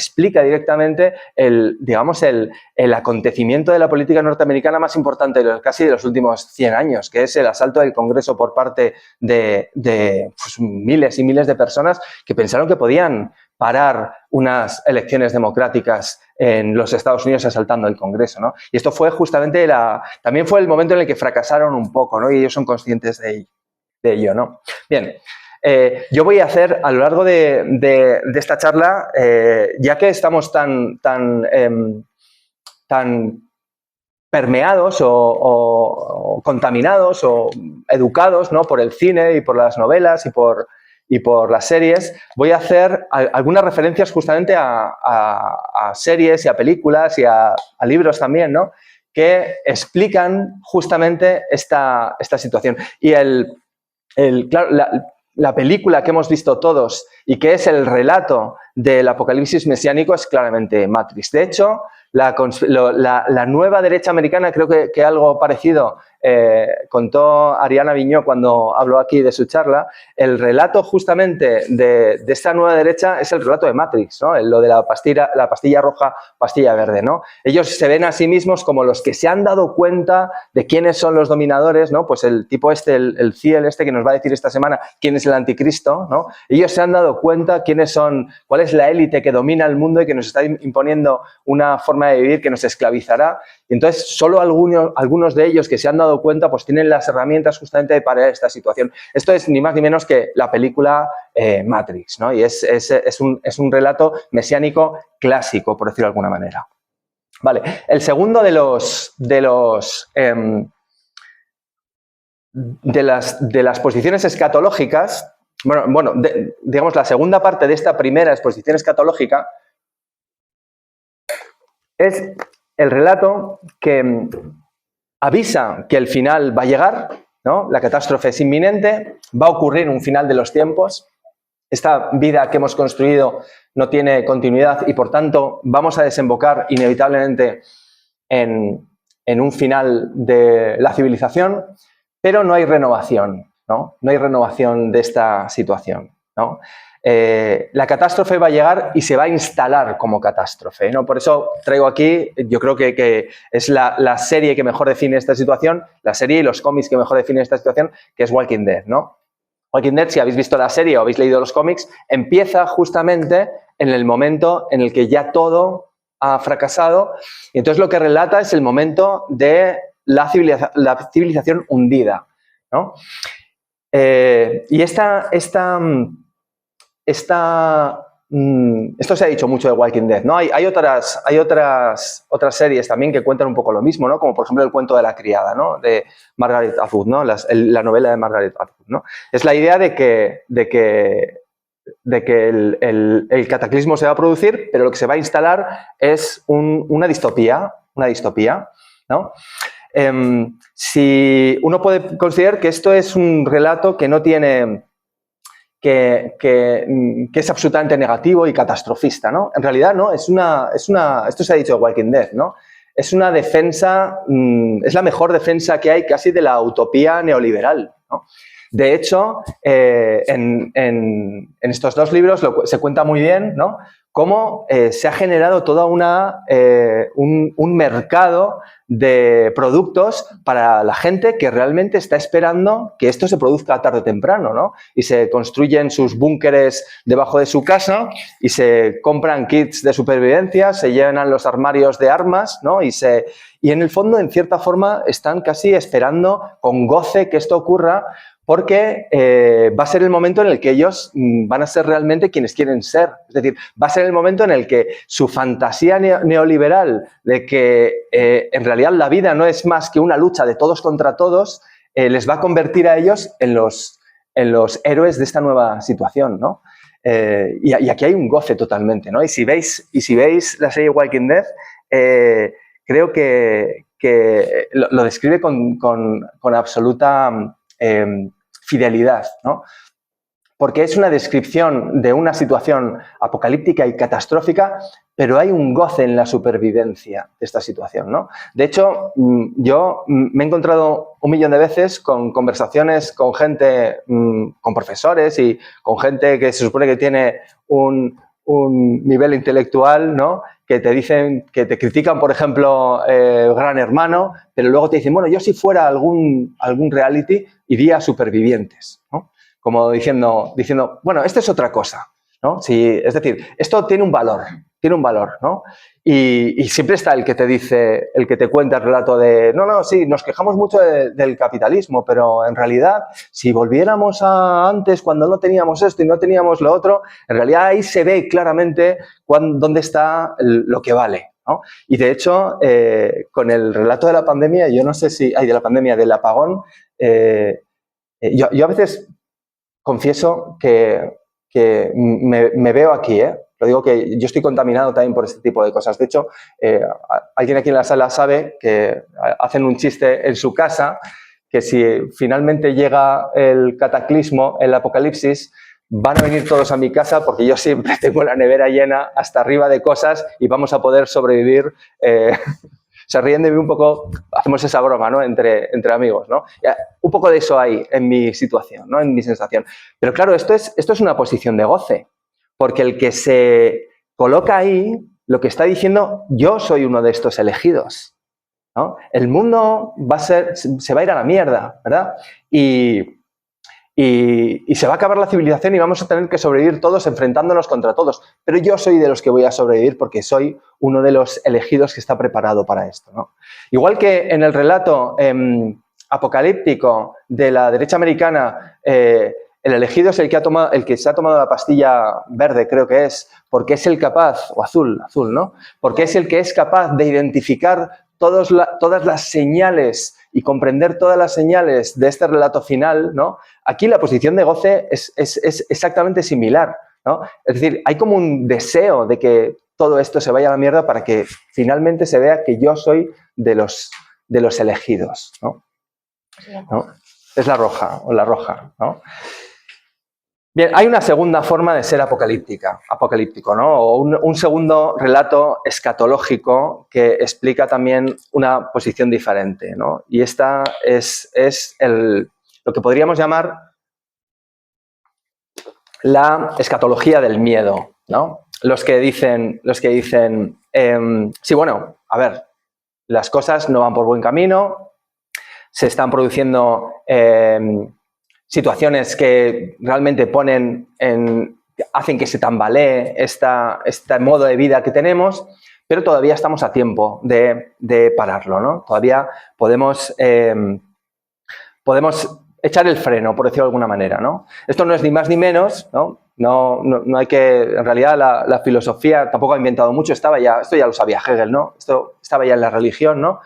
Speaker 2: el acontecimiento de la política norteamericana más importante casi de los últimos 100 años, que es el asalto del Congreso por parte de pues, miles y miles de personas que pensaron que podían parar unas elecciones democráticas en los Estados Unidos asaltando el Congreso, ¿no? Y esto fue justamente también fue el momento en el que fracasaron un poco, ¿no? Y ellos son conscientes de ello, ¿no? Bien, yo voy a hacer a lo largo de esta charla, ya que estamos tan permeados o contaminados o educados, ¿no?, por el cine y por las novelas y por las series, voy a hacer algunas referencias justamente a series y a películas y a libros también, ¿no?, que explican justamente esta situación. Y claro, la película que hemos visto todos y que es el relato del apocalipsis mesiánico es claramente Matrix. De hecho, la nueva derecha americana, creo que algo parecido contó Ariana Viñó cuando habló aquí de su charla, el relato justamente de esta nueva derecha es el relato de Matrix, ¿no? Lo de la pastilla roja, pastilla verde, ¿no? Ellos se ven a sí mismos como los que se han dado cuenta de quiénes son los dominadores, ¿no? Pues el tipo el Ciel que nos va a decir esta semana quién es el anticristo, ¿no? Ellos se han dado cuenta cuál es la élite que domina el mundo y que nos está imponiendo una forma de vivir que nos esclavizará. Y entonces, solo algunos de ellos que se han dado cuenta, pues tienen las herramientas justamente para esta situación. Esto es ni más ni menos que la película Matrix, ¿no? Y es un relato mesiánico clásico, por decirlo de alguna manera. Vale, el segundo de las posiciones escatológicas, digamos, la segunda parte de esta primera exposición escatológica es el relato que avisa que el final va a llegar, ¿no? La catástrofe es inminente, va a ocurrir un final de los tiempos, esta vida que hemos construido no tiene continuidad y, por tanto, vamos a desembocar inevitablemente en un final de la civilización, pero no hay renovación, ¿no? No hay renovación de esta situación, ¿no? La catástrofe va a llegar y se va a instalar como catástrofe, ¿no? Por eso traigo aquí, yo creo que es la serie que mejor define esta situación, la serie y los cómics que mejor definen esta situación, que es Walking Dead, ¿no? Walking Dead, si habéis visto la serie o habéis leído los cómics, empieza justamente en el momento en el que ya todo ha fracasado, y entonces lo que relata es el momento de la civilización hundida, ¿no? Y esto se ha dicho mucho de Walking Dead, ¿no? Hay otras series también que cuentan un poco lo mismo, ¿no? Como por ejemplo el cuento de la criada, ¿no? De Margaret Atwood, ¿no? La novela de Margaret Atwood, ¿no? Es la idea de que el cataclismo se va a producir, pero lo que se va a instalar es una distopía, ¿no? Si uno puede considerar que esto es un relato que no tiene... Que es absolutamente negativo y catastrofista, ¿no? En realidad, no, esto se ha dicho de Walking Dead, ¿no? Es una defensa, es la mejor defensa que hay casi de la utopía neoliberal, ¿no? De hecho, en estos dos libros se cuenta muy bien, ¿no?, cómo se ha generado toda un mercado de productos para la gente que realmente está esperando que esto se produzca tarde o temprano, ¿no? Y se construyen sus búnkeres debajo de su casa y se compran kits de supervivencia, se llenan los armarios de armas, ¿no? Y en el fondo, en cierta forma, están casi esperando con goce que esto ocurra, porque va a ser el momento en el que ellos van a ser realmente quienes quieren ser. Es decir, va a ser el momento en el que su fantasía neoliberal de que en realidad la vida no es más que una lucha de todos contra todos, les va a convertir a ellos en los héroes de esta nueva situación, ¿no? Y aquí hay un goce totalmente, ¿no? Y si veis la serie Walking Dead, creo que lo describe con absoluta fidelidad, ¿no? Porque es una descripción de una situación apocalíptica y catastrófica, pero hay un goce en la supervivencia de esta situación, ¿no? De hecho, yo me he encontrado 1.000.000 de veces con conversaciones con gente, con profesores y con gente que se supone que tiene un nivel intelectual, ¿no?, que te dicen, que te critican, por ejemplo, Gran Hermano, pero luego te dicen, bueno, yo si fuera algún reality iría a Supervivientes, ¿no? Como diciendo, bueno, esto es otra cosa, ¿no? Es decir, esto tiene un valor, ¿no? Y siempre está el que te dice, el que te cuenta el relato de, no, sí, nos quejamos mucho del capitalismo, pero en realidad, si volviéramos a antes, cuando no teníamos esto y no teníamos lo otro, en realidad ahí se ve claramente dónde está lo que vale, ¿no? Y de hecho, con el relato de la pandemia, yo no sé si... de la pandemia, del apagón, yo a veces confieso que me veo aquí, Lo digo que yo estoy contaminado también por este tipo de cosas. De hecho, alguien aquí en la sala sabe que hacen un chiste en su casa que si finalmente llega el cataclismo, el apocalipsis, van a venir todos a mi casa porque yo siempre tengo la nevera llena hasta arriba de cosas y vamos a poder sobrevivir. Se ríen de mí un poco, hacemos esa broma, ¿no? Entre amigos, ¿no? Un poco de eso hay en mi situación, ¿no? En mi sensación. Pero claro, esto es una posición de goce, porque el que se coloca ahí, lo que está diciendo, yo soy uno de estos elegidos, ¿no? El mundo se va a ir a la mierda, ¿verdad? Y se va a acabar la civilización y vamos a tener que sobrevivir todos enfrentándonos contra todos. Pero yo soy de los que voy a sobrevivir porque soy uno de los elegidos que está preparado para esto, ¿no? Igual que en el relato apocalíptico de la derecha americana, el elegido es el que se ha tomado la pastilla verde, creo que es, porque es el capaz, o azul, ¿no? Porque es el que es capaz de identificar todas las señales y comprender todas las señales de este relato final, ¿no? Aquí la posición de goce es exactamente similar, ¿no? Es decir, hay como un deseo de que todo esto se vaya a la mierda para que finalmente se vea que yo soy de los elegidos, ¿no? ¿No? Es la roja, ¿no? Bien, hay una segunda forma de ser apocalíptico, ¿no? O un segundo relato escatológico que explica también una posición diferente, ¿no? Y esta es lo que podríamos llamar la escatología del miedo, ¿no? Los que dicen, sí, bueno, a ver, las cosas no van por buen camino, se están produciendo situaciones que realmente hacen que se tambalee este modo de vida que tenemos, pero todavía estamos a tiempo de pararlo, ¿no? Todavía podemos echar el freno, por decirlo de alguna manera, ¿no? Esto no es ni más ni menos, ¿no? No hay que... En realidad la filosofía tampoco ha inventado mucho, esto ya lo sabía Hegel, ¿no? Esto estaba ya en la religión, ¿no?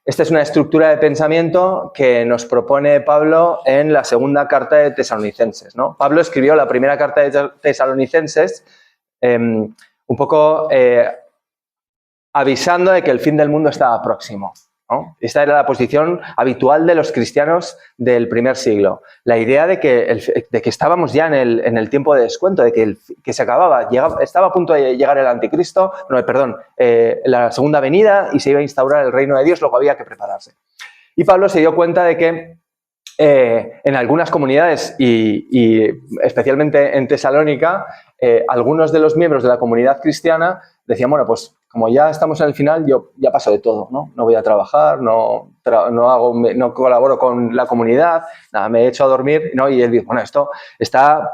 Speaker 2: Esta es una estructura de pensamiento que nos propone Pablo en la segunda carta de Tesalonicenses, ¿no? Pablo escribió la primera carta de Tesalonicenses un poco avisando de que el fin del mundo estaba próximo, ¿no? Esta era la posición habitual de los cristianos del primer siglo. La idea de que estábamos ya en el tiempo de descuento, de que se acababa, estaba a punto de llegar el anticristo, la segunda venida y se iba a instaurar el reino de Dios, luego había que prepararse. Y Pablo se dio cuenta de que en algunas comunidades y especialmente en Tesalónica, algunos de los miembros de la comunidad cristiana decían, bueno, pues como ya estamos en el final, yo ya paso de todo, ¿no? No voy a trabajar, no colaboro con la comunidad, nada, me echo a dormir, ¿no? Y él dice, bueno, esto está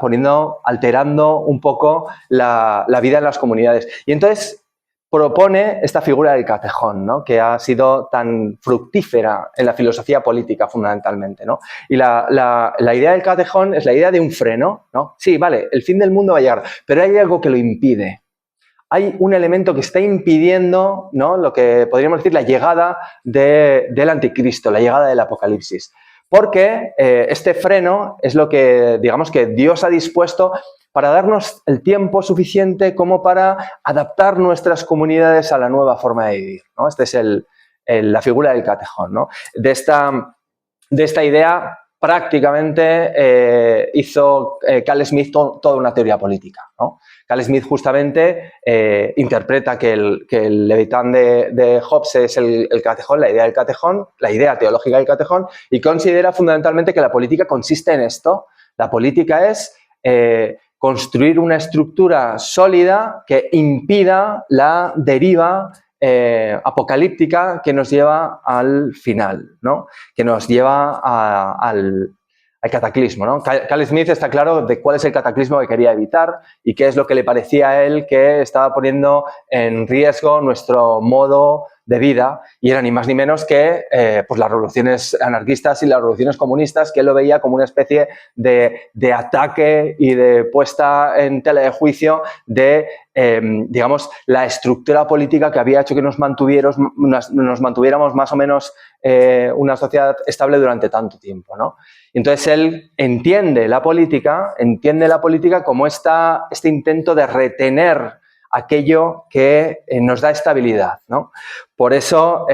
Speaker 2: alterando un poco la vida en las comunidades. Y entonces propone esta figura del catejón, ¿no? Que ha sido tan fructífera en la filosofía política fundamentalmente, ¿no? Y la idea del catejón es la idea de un freno, ¿no? Sí, vale, el fin del mundo va a llegar, pero hay algo que lo impide. Hay un elemento que está impidiendo, ¿no? Lo que podríamos decir la llegada del anticristo, la llegada del apocalipsis. Porque este freno es lo que, digamos, que Dios ha dispuesto para darnos el tiempo suficiente como para adaptar nuestras comunidades a la nueva forma de vivir, ¿no? Esta es la figura del catejón, ¿no? De esta idea prácticamente hizo Carl Smith toda una teoría política, ¿no? Carl Smith justamente interpreta que el Leviatán de Hobbes es el catejón, la idea del catejón, la idea teológica del catejón, y considera fundamentalmente que la política consiste en esto. La política es construir una estructura sólida que impida la deriva apocalíptica que nos lleva al final, ¿no? Que nos lleva al cataclismo, ¿no? Carl Smith está claro de cuál es el cataclismo que quería evitar y qué es lo que le parecía a él que estaba poniendo en riesgo nuestro modo de vida, y era ni más ni menos que pues las revoluciones anarquistas y las revoluciones comunistas, que él lo veía como una especie de ataque y de puesta en tela de juicio de, digamos, la estructura política que había hecho que nos mantuviéramos más o menos una sociedad estable durante tanto tiempo, ¿no? Entonces él entiende la política como este intento de retener aquello que nos da estabilidad, ¿no? Por eso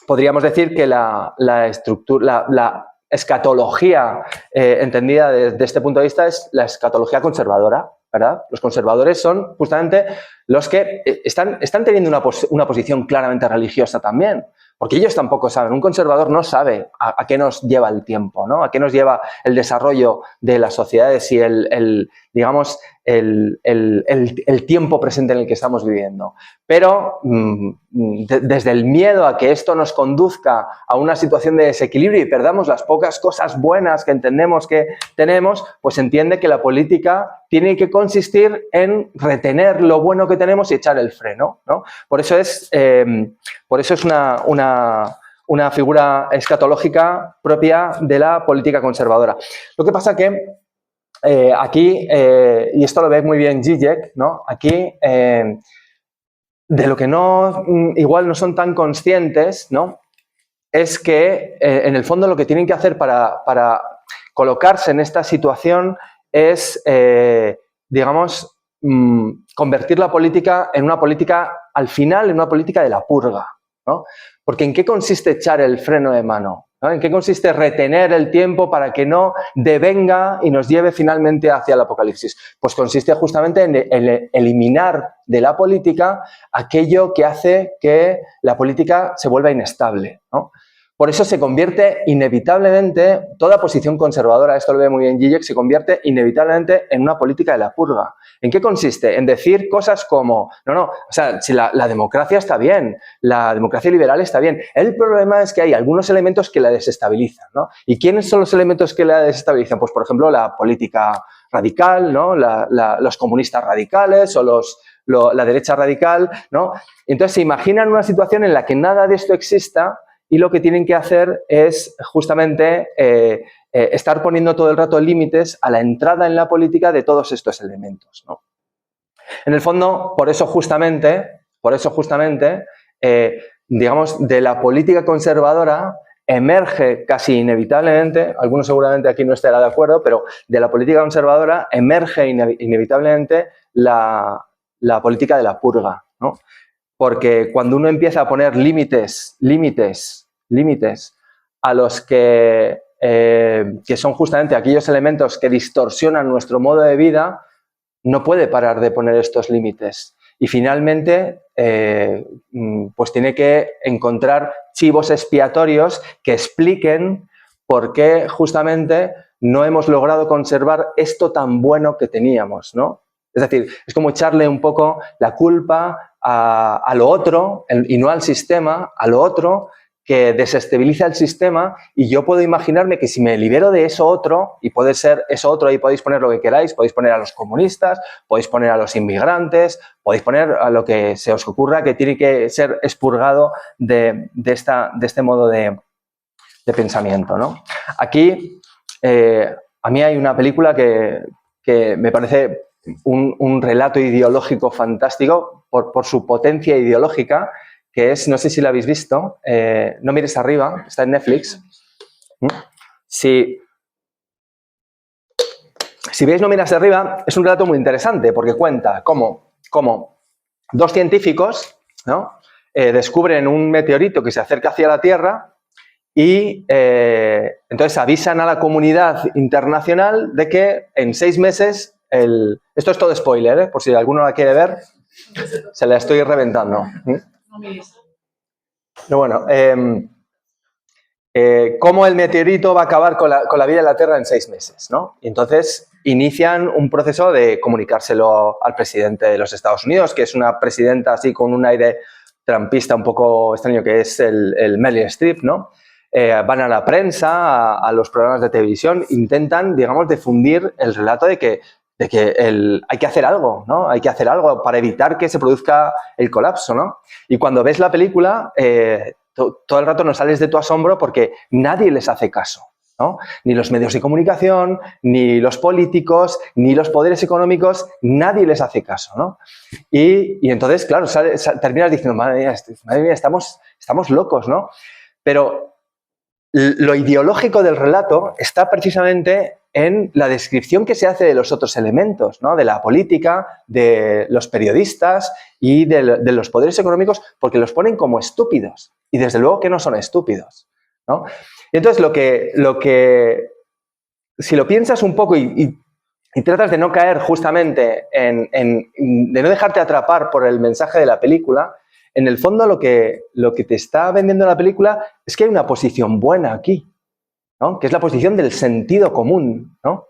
Speaker 2: podríamos decir que la escatología entendida desde este punto de vista es la escatología conservadora, ¿verdad? Los conservadores son justamente los que están teniendo una posición claramente religiosa también, porque ellos tampoco saben. Un conservador no sabe a qué nos lleva el tiempo, ¿no? A qué nos lleva el desarrollo de las sociedades y digamos, el tiempo presente en el que estamos viviendo. Pero desde el miedo a que esto nos conduzca a una situación de desequilibrio y perdamos las pocas cosas buenas que entendemos que tenemos, pues entiende que la política tiene que consistir en retener lo bueno que tenemos y echar el freno, ¿no? Por eso es una figura escatológica propia de la política conservadora. Lo que pasa que aquí, y esto lo ve muy bien Zizek, ¿no? Aquí, de lo que igual no son tan conscientes, ¿no? Es que, en el fondo, lo que tienen que hacer para colocarse en esta situación es, digamos, convertir la política en una política, al final, en una política de la purga, ¿no? Porque ¿en qué consiste echar el freno de mano? ¿No? ¿En qué consiste retener el tiempo para que no devenga y nos lleve finalmente hacia el apocalipsis? Pues consiste justamente en eliminar de la política aquello que hace que la política se vuelva inestable, ¿no? Por eso se convierte inevitablemente, toda posición conservadora, esto lo ve muy bien Zizek, se convierte inevitablemente en una política de la purga. ¿En qué consiste? En decir cosas como, o sea, si la democracia está bien, la democracia liberal está bien. El problema es que hay algunos elementos que la desestabilizan, ¿no? ¿Y quiénes son los elementos que la desestabilizan? Pues, por ejemplo, la política radical, ¿no? Los comunistas radicales o la derecha radical, ¿no? Entonces se imaginan una situación en la que nada de esto exista. Y lo que tienen que hacer es justamente estar poniendo todo el rato límites a la entrada en la política de todos estos elementos, ¿no? En el fondo, por eso justamente, digamos, de la política conservadora emerge casi inevitablemente, algunos seguramente aquí no estarán de acuerdo, pero de la política conservadora emerge inevitablemente la política de la purga, ¿no? Porque cuando uno empieza a poner límites a los que son justamente aquellos elementos que distorsionan nuestro modo de vida, no puede parar de poner estos límites. Y finalmente, pues tiene que encontrar chivos expiatorios que expliquen por qué justamente no hemos logrado conservar esto tan bueno que teníamos, ¿no? Es decir, es como echarle un poco la culpa a lo otro, y no al sistema, a lo otro, que desestabiliza el sistema, y yo puedo imaginarme que si me libero de eso otro, y puede ser eso otro, ahí podéis poner lo que queráis, podéis poner a los comunistas, podéis poner a los inmigrantes, podéis poner a lo que se os ocurra que tiene que ser expurgado de este modo de pensamiento, ¿no? Aquí, a mí hay una película que me parece un relato ideológico fantástico por su potencia ideológica, que es, no sé si la habéis visto, No mires arriba, está en Netflix. Si veis No miras arriba, es un relato muy interesante porque cuenta cómo dos científicos, ¿no? Descubren un meteorito que se acerca hacia la Tierra y entonces avisan a la comunidad internacional de que en 6 meses, esto es todo spoiler, por si alguno la quiere ver, se la estoy reventando. Pero bueno, cómo el meteorito va a acabar con la vida de la Tierra en 6 meses, ¿no? Y entonces inician un proceso de comunicárselo al presidente de los Estados Unidos, que es una presidenta así con un aire trampista un poco extraño, que es el Meryl Streep, ¿no? Van a la prensa, a los programas de televisión, intentan, digamos, difundir el relato de que de que hay que hacer algo, ¿no? Hay que hacer algo para evitar que se produzca el colapso, ¿no? Y cuando ves la película, todo el rato no sales de tu asombro porque nadie les hace caso, ¿no? Ni los medios de comunicación, ni los políticos, ni los poderes económicos, nadie les hace caso, ¿no? Y entonces, claro, terminas diciendo, madre mía, estamos locos, ¿no? Pero lo ideológico del relato está precisamente en la descripción que se hace de los otros elementos, ¿no? De la política, de los periodistas y de los poderes económicos, porque los ponen como estúpidos. Y desde luego que no son estúpidos, ¿no? Y entonces si lo piensas un poco y tratas de no caer justamente de no dejarte atrapar por el mensaje de la película, en el fondo lo que te está vendiendo la película es que hay una posición buena aquí, ¿no? Que es la posición del sentido común, ¿no?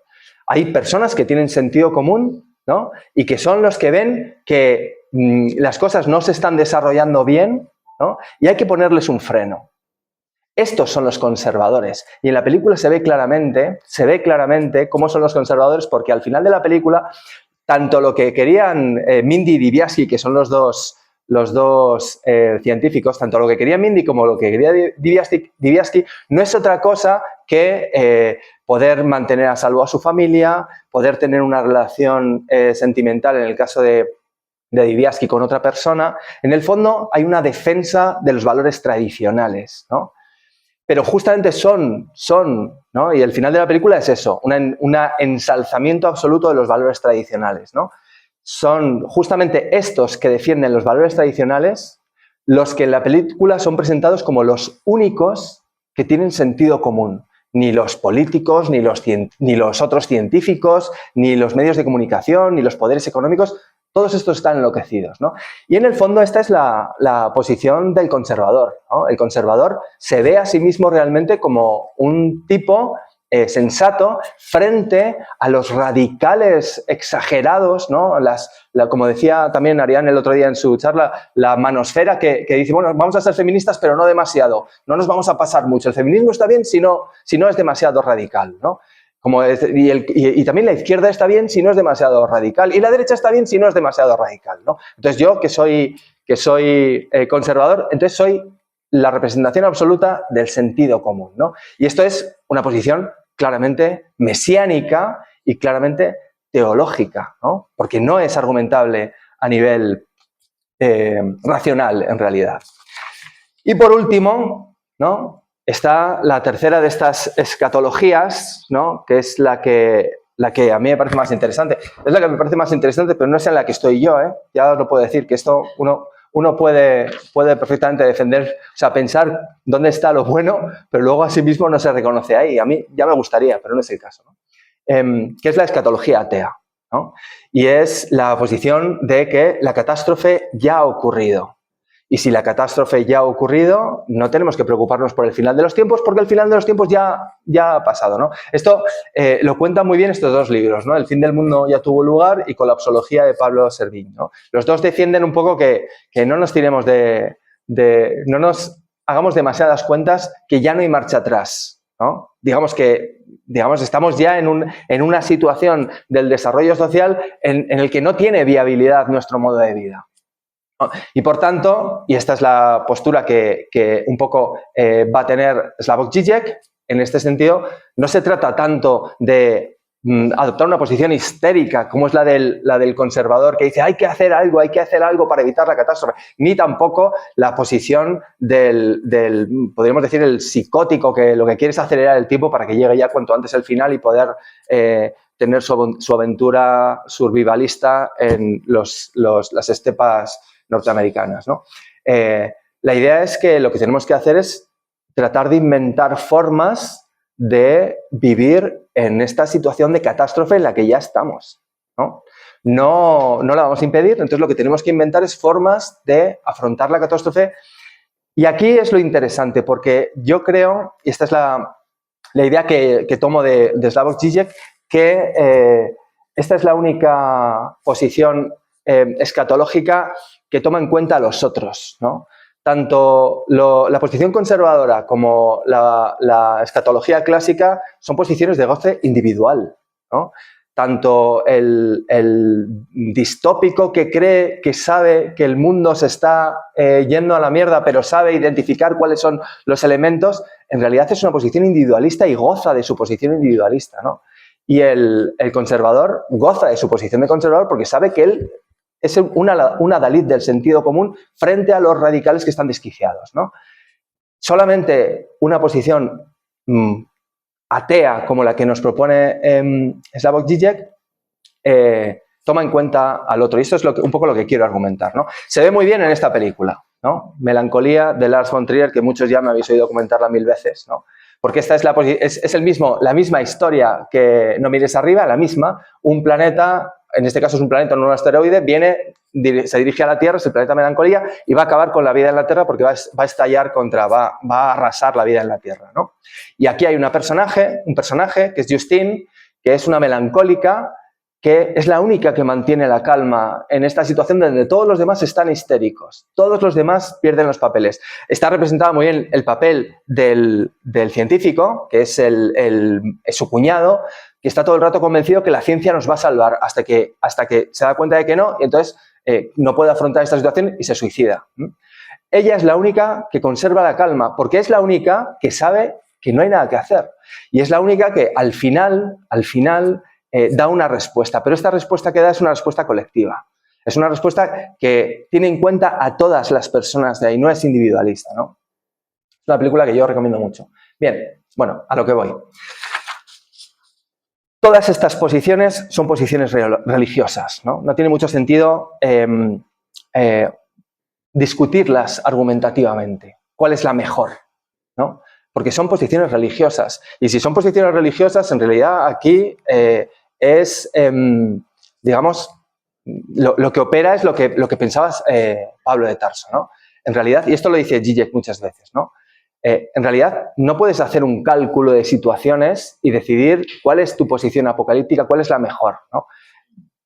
Speaker 2: Hay personas que tienen sentido común, ¿no? Y que son los que ven que las cosas no se están desarrollando bien, ¿no? Y hay que ponerles un freno. Estos son los conservadores. Y en la película se ve claramente cómo son los conservadores, porque al final de la película, tanto lo que querían Mindy y Dibiasky, que son los dos científicos, tanto lo que quería Mindy como lo que quería Dibiasky, no es otra cosa que poder mantener a salvo a su familia, poder tener una relación sentimental, en el caso de Dibiasky, con otra persona. En el fondo hay una defensa de los valores tradicionales, ¿no? Pero justamente ¿no? Y el final de la película es eso, un ensalzamiento absoluto de los valores tradicionales, ¿no? Son justamente estos que defienden los valores tradicionales los que en la película son presentados como los únicos que tienen sentido común. Ni los políticos, ni los otros científicos, ni los medios de comunicación, ni los poderes económicos, todos estos están enloquecidos, ¿no? Y en el fondo esta es la posición del conservador, ¿no? El conservador se ve a sí mismo realmente como un tipo sensato frente a los radicales exagerados, ¿no? Como decía también Ariane el otro día en su charla, la manosfera que dice, bueno, vamos a ser feministas, pero no demasiado, no nos vamos a pasar mucho. El feminismo está bien si no es demasiado radical, ¿no? Y también la izquierda está bien si no es demasiado radical, y la derecha está bien si no es demasiado radical, ¿no? Entonces yo, que soy conservador, entonces soy la representación absoluta del sentido común, ¿no? Y esto es una posición claramente mesiánica y claramente teológica, ¿no? Porque no es argumentable a nivel racional, en realidad. Y por último, ¿no? Está la tercera de estas escatologías, ¿no? Que es la que a mí me parece más interesante. Es la que me parece más interesante, pero no es en la que estoy yo, ¿eh? Ya os lo puedo decir, que esto uno puede perfectamente defender, o sea, pensar dónde está lo bueno, pero luego a sí mismo no se reconoce ahí. A mí ya me gustaría, pero no es el caso, ¿no? Que es la escatología atea, ¿no? Y es la posición de que la catástrofe ya ha ocurrido. Y si la catástrofe ya ha ocurrido, no tenemos que preocuparnos por el final de los tiempos, porque el final de los tiempos ya ha pasado, ¿no? Esto lo cuentan muy bien estos dos libros, ¿no? El fin del mundo ya tuvo lugar y Colapsología de Pablo Servín, ¿no? Los dos defienden un poco que no nos tiremos no nos hagamos demasiadas cuentas, que ya no hay marcha atrás, ¿no? Digamos, estamos ya en una situación del desarrollo social en el que no tiene viabilidad nuestro modo de vida. Y por tanto, y esta es la postura que un poco va a tener Slavoj Žižek, en este sentido, no se trata tanto de adoptar una posición histérica como es la del conservador que dice hay que hacer algo para evitar la catástrofe, ni tampoco la posición podríamos decir, el psicótico que lo que quiere es acelerar el tiempo para que llegue ya cuanto antes el final y poder tener su aventura survivalista en las estepas norteamericanas, ¿no? La idea es que lo que tenemos que hacer es tratar de inventar formas de vivir en esta situación de catástrofe en la que ya estamos, ¿no? No la vamos a impedir, entonces lo que tenemos que inventar es formas de afrontar la catástrofe. Y aquí es lo interesante, porque yo creo, y esta es la idea que tomo de Slavoj Žižek, que esta es la única posición escatológica que toma en cuenta a los otros, ¿no? Tanto la posición conservadora como la escatología clásica son posiciones de goce individual, ¿no? tanto el distópico que cree que sabe que el mundo se está yendo a la mierda, pero sabe identificar cuáles son los elementos, en realidad es una posición individualista y goza de su posición individualista, ¿no? Y el conservador goza de su posición de conservador porque sabe que él es un adalid del sentido común frente a los radicales que están desquiciados, ¿no? Solamente una posición atea como la que nos propone Slavoj Žižek toma en cuenta al otro. Y esto es un poco lo que quiero argumentar, ¿no? Se ve muy bien en esta película, ¿no? Melancolía de Lars von Trier, que muchos ya me habéis oído comentarla 1000 veces, ¿no? Porque esta es la misma historia que No mires arriba, la misma, un planeta, en este caso es un planeta, no un asteroide, se dirige a la Tierra, es el planeta Melancolía, y va a acabar con la vida en la Tierra porque va a estallar va a arrasar la vida en la Tierra, ¿no? Y aquí hay un personaje que es Justine, que es una melancólica, que es la única que mantiene la calma en esta situación donde todos los demás están histéricos, todos los demás pierden los papeles. Está representado muy bien el papel del científico, que es su cuñado, que está todo el rato convencido que la ciencia nos va a salvar hasta que se da cuenta de que no, y entonces no puede afrontar esta situación y se suicida. Ella es la única que conserva la calma, porque es la única que sabe que no hay nada que hacer. Y es la única que al final da una respuesta, pero esta respuesta que da es una respuesta colectiva. Es una respuesta que tiene en cuenta a todas las personas de ahí, no es individualista, ¿no? Es una película que yo recomiendo mucho. Bien, bueno, a lo que voy. Todas estas posiciones son posiciones religiosas, ¿no? No tiene mucho sentido discutirlas argumentativamente. ¿Cuál es la mejor? ¿No? Porque son posiciones religiosas. Y si son posiciones religiosas, en realidad aquí digamos, lo que opera es lo que pensabas Pablo de Tarso, ¿no? En realidad, y esto lo dice Žižek muchas veces, ¿no? En realidad, no puedes hacer un cálculo de situaciones y decidir cuál es tu posición apocalíptica, cuál es la mejor, ¿no?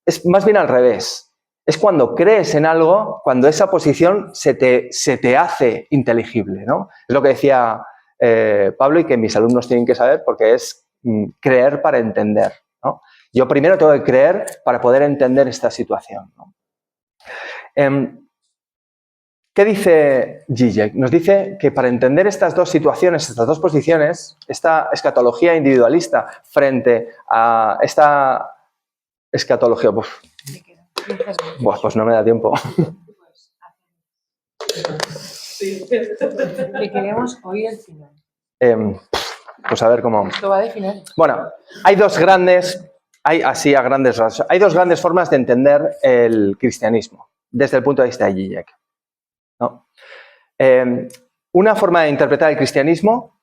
Speaker 2: Es más bien al revés. Es cuando crees en algo, cuando esa posición se te hace inteligible, ¿no? Es lo que decía Pablo y que mis alumnos tienen que saber porque es creer para entender, ¿no? Yo primero tengo que creer para poder entender esta situación, ¿no? ¿Qué dice Žižek? Nos dice que para entender estas dos situaciones, estas dos posiciones, esta escatología individualista frente a esta escatología, pues no me da tiempo.
Speaker 3: Le queremos oír el final.
Speaker 2: Pues a ver cómo...
Speaker 3: Esto va de final.
Speaker 2: Bueno, hay dos grandes formas de entender el cristianismo desde el punto de vista de Žižek, ¿no? Una forma de interpretar el cristianismo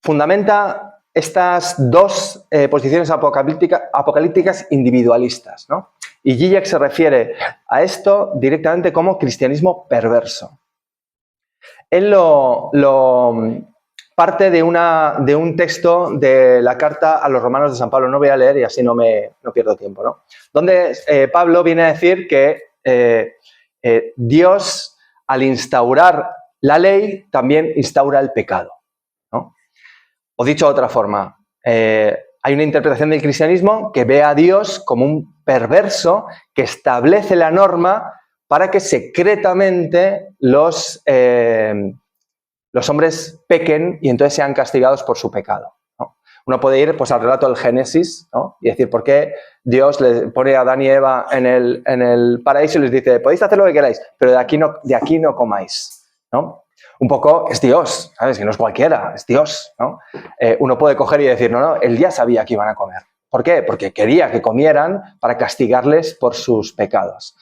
Speaker 2: fundamenta estas dos posiciones apocalípticas individualistas, ¿no? Y Žižek se refiere a esto directamente como cristianismo perverso. Él parte de un texto de la carta a los romanos de San Pablo, no voy a leer y así no pierdo tiempo, ¿no? Donde Pablo viene a decir que Dios, al instaurar la ley, también instaura el pecado, ¿no? O dicho de otra forma, hay una interpretación del cristianismo que ve a Dios como un perverso que establece la norma para que secretamente los hombres pequen y entonces sean castigados por su pecado, ¿no? Uno puede ir pues, al relato del Génesis, ¿no? Y decir por qué Dios le pone a Adán y Eva en el paraíso y les dice, podéis hacer lo que queráis, pero de aquí no comáis, ¿no? Un poco es Dios, ¿sabes? Que no es cualquiera, es Dios, ¿no? Uno puede coger y decir, no, él ya sabía que iban a comer. ¿Por qué? Porque quería que comieran para castigarles por sus pecados.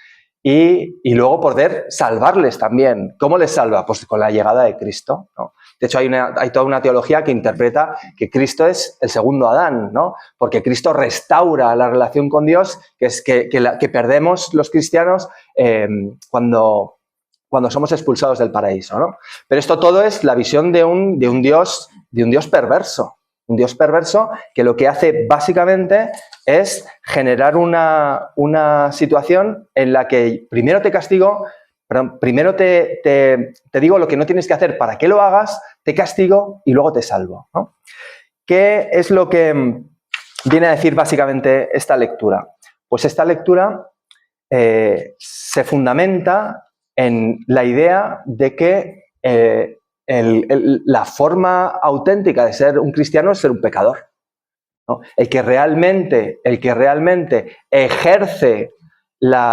Speaker 2: Y luego poder salvarles también. ¿Cómo les salva? Pues con la llegada de Cristo, ¿no? De hecho, hay toda una teología que interpreta que Cristo es el segundo Adán, ¿no? Porque Cristo restaura la relación con Dios, que es que perdemos los cristianos cuando somos expulsados del paraíso, ¿no? Pero esto todo es la visión de un Dios perverso. Un Dios perverso que lo que hace básicamente es generar una situación en la que primero te castigo, primero te digo lo que no tienes que hacer para que lo hagas, te castigo y luego te salvo, ¿no? ¿Qué es lo que viene a decir básicamente esta lectura? Pues esta lectura se fundamenta en la idea de que la forma auténtica de ser un cristiano es ser un pecador, ¿no? El que realmente ejerce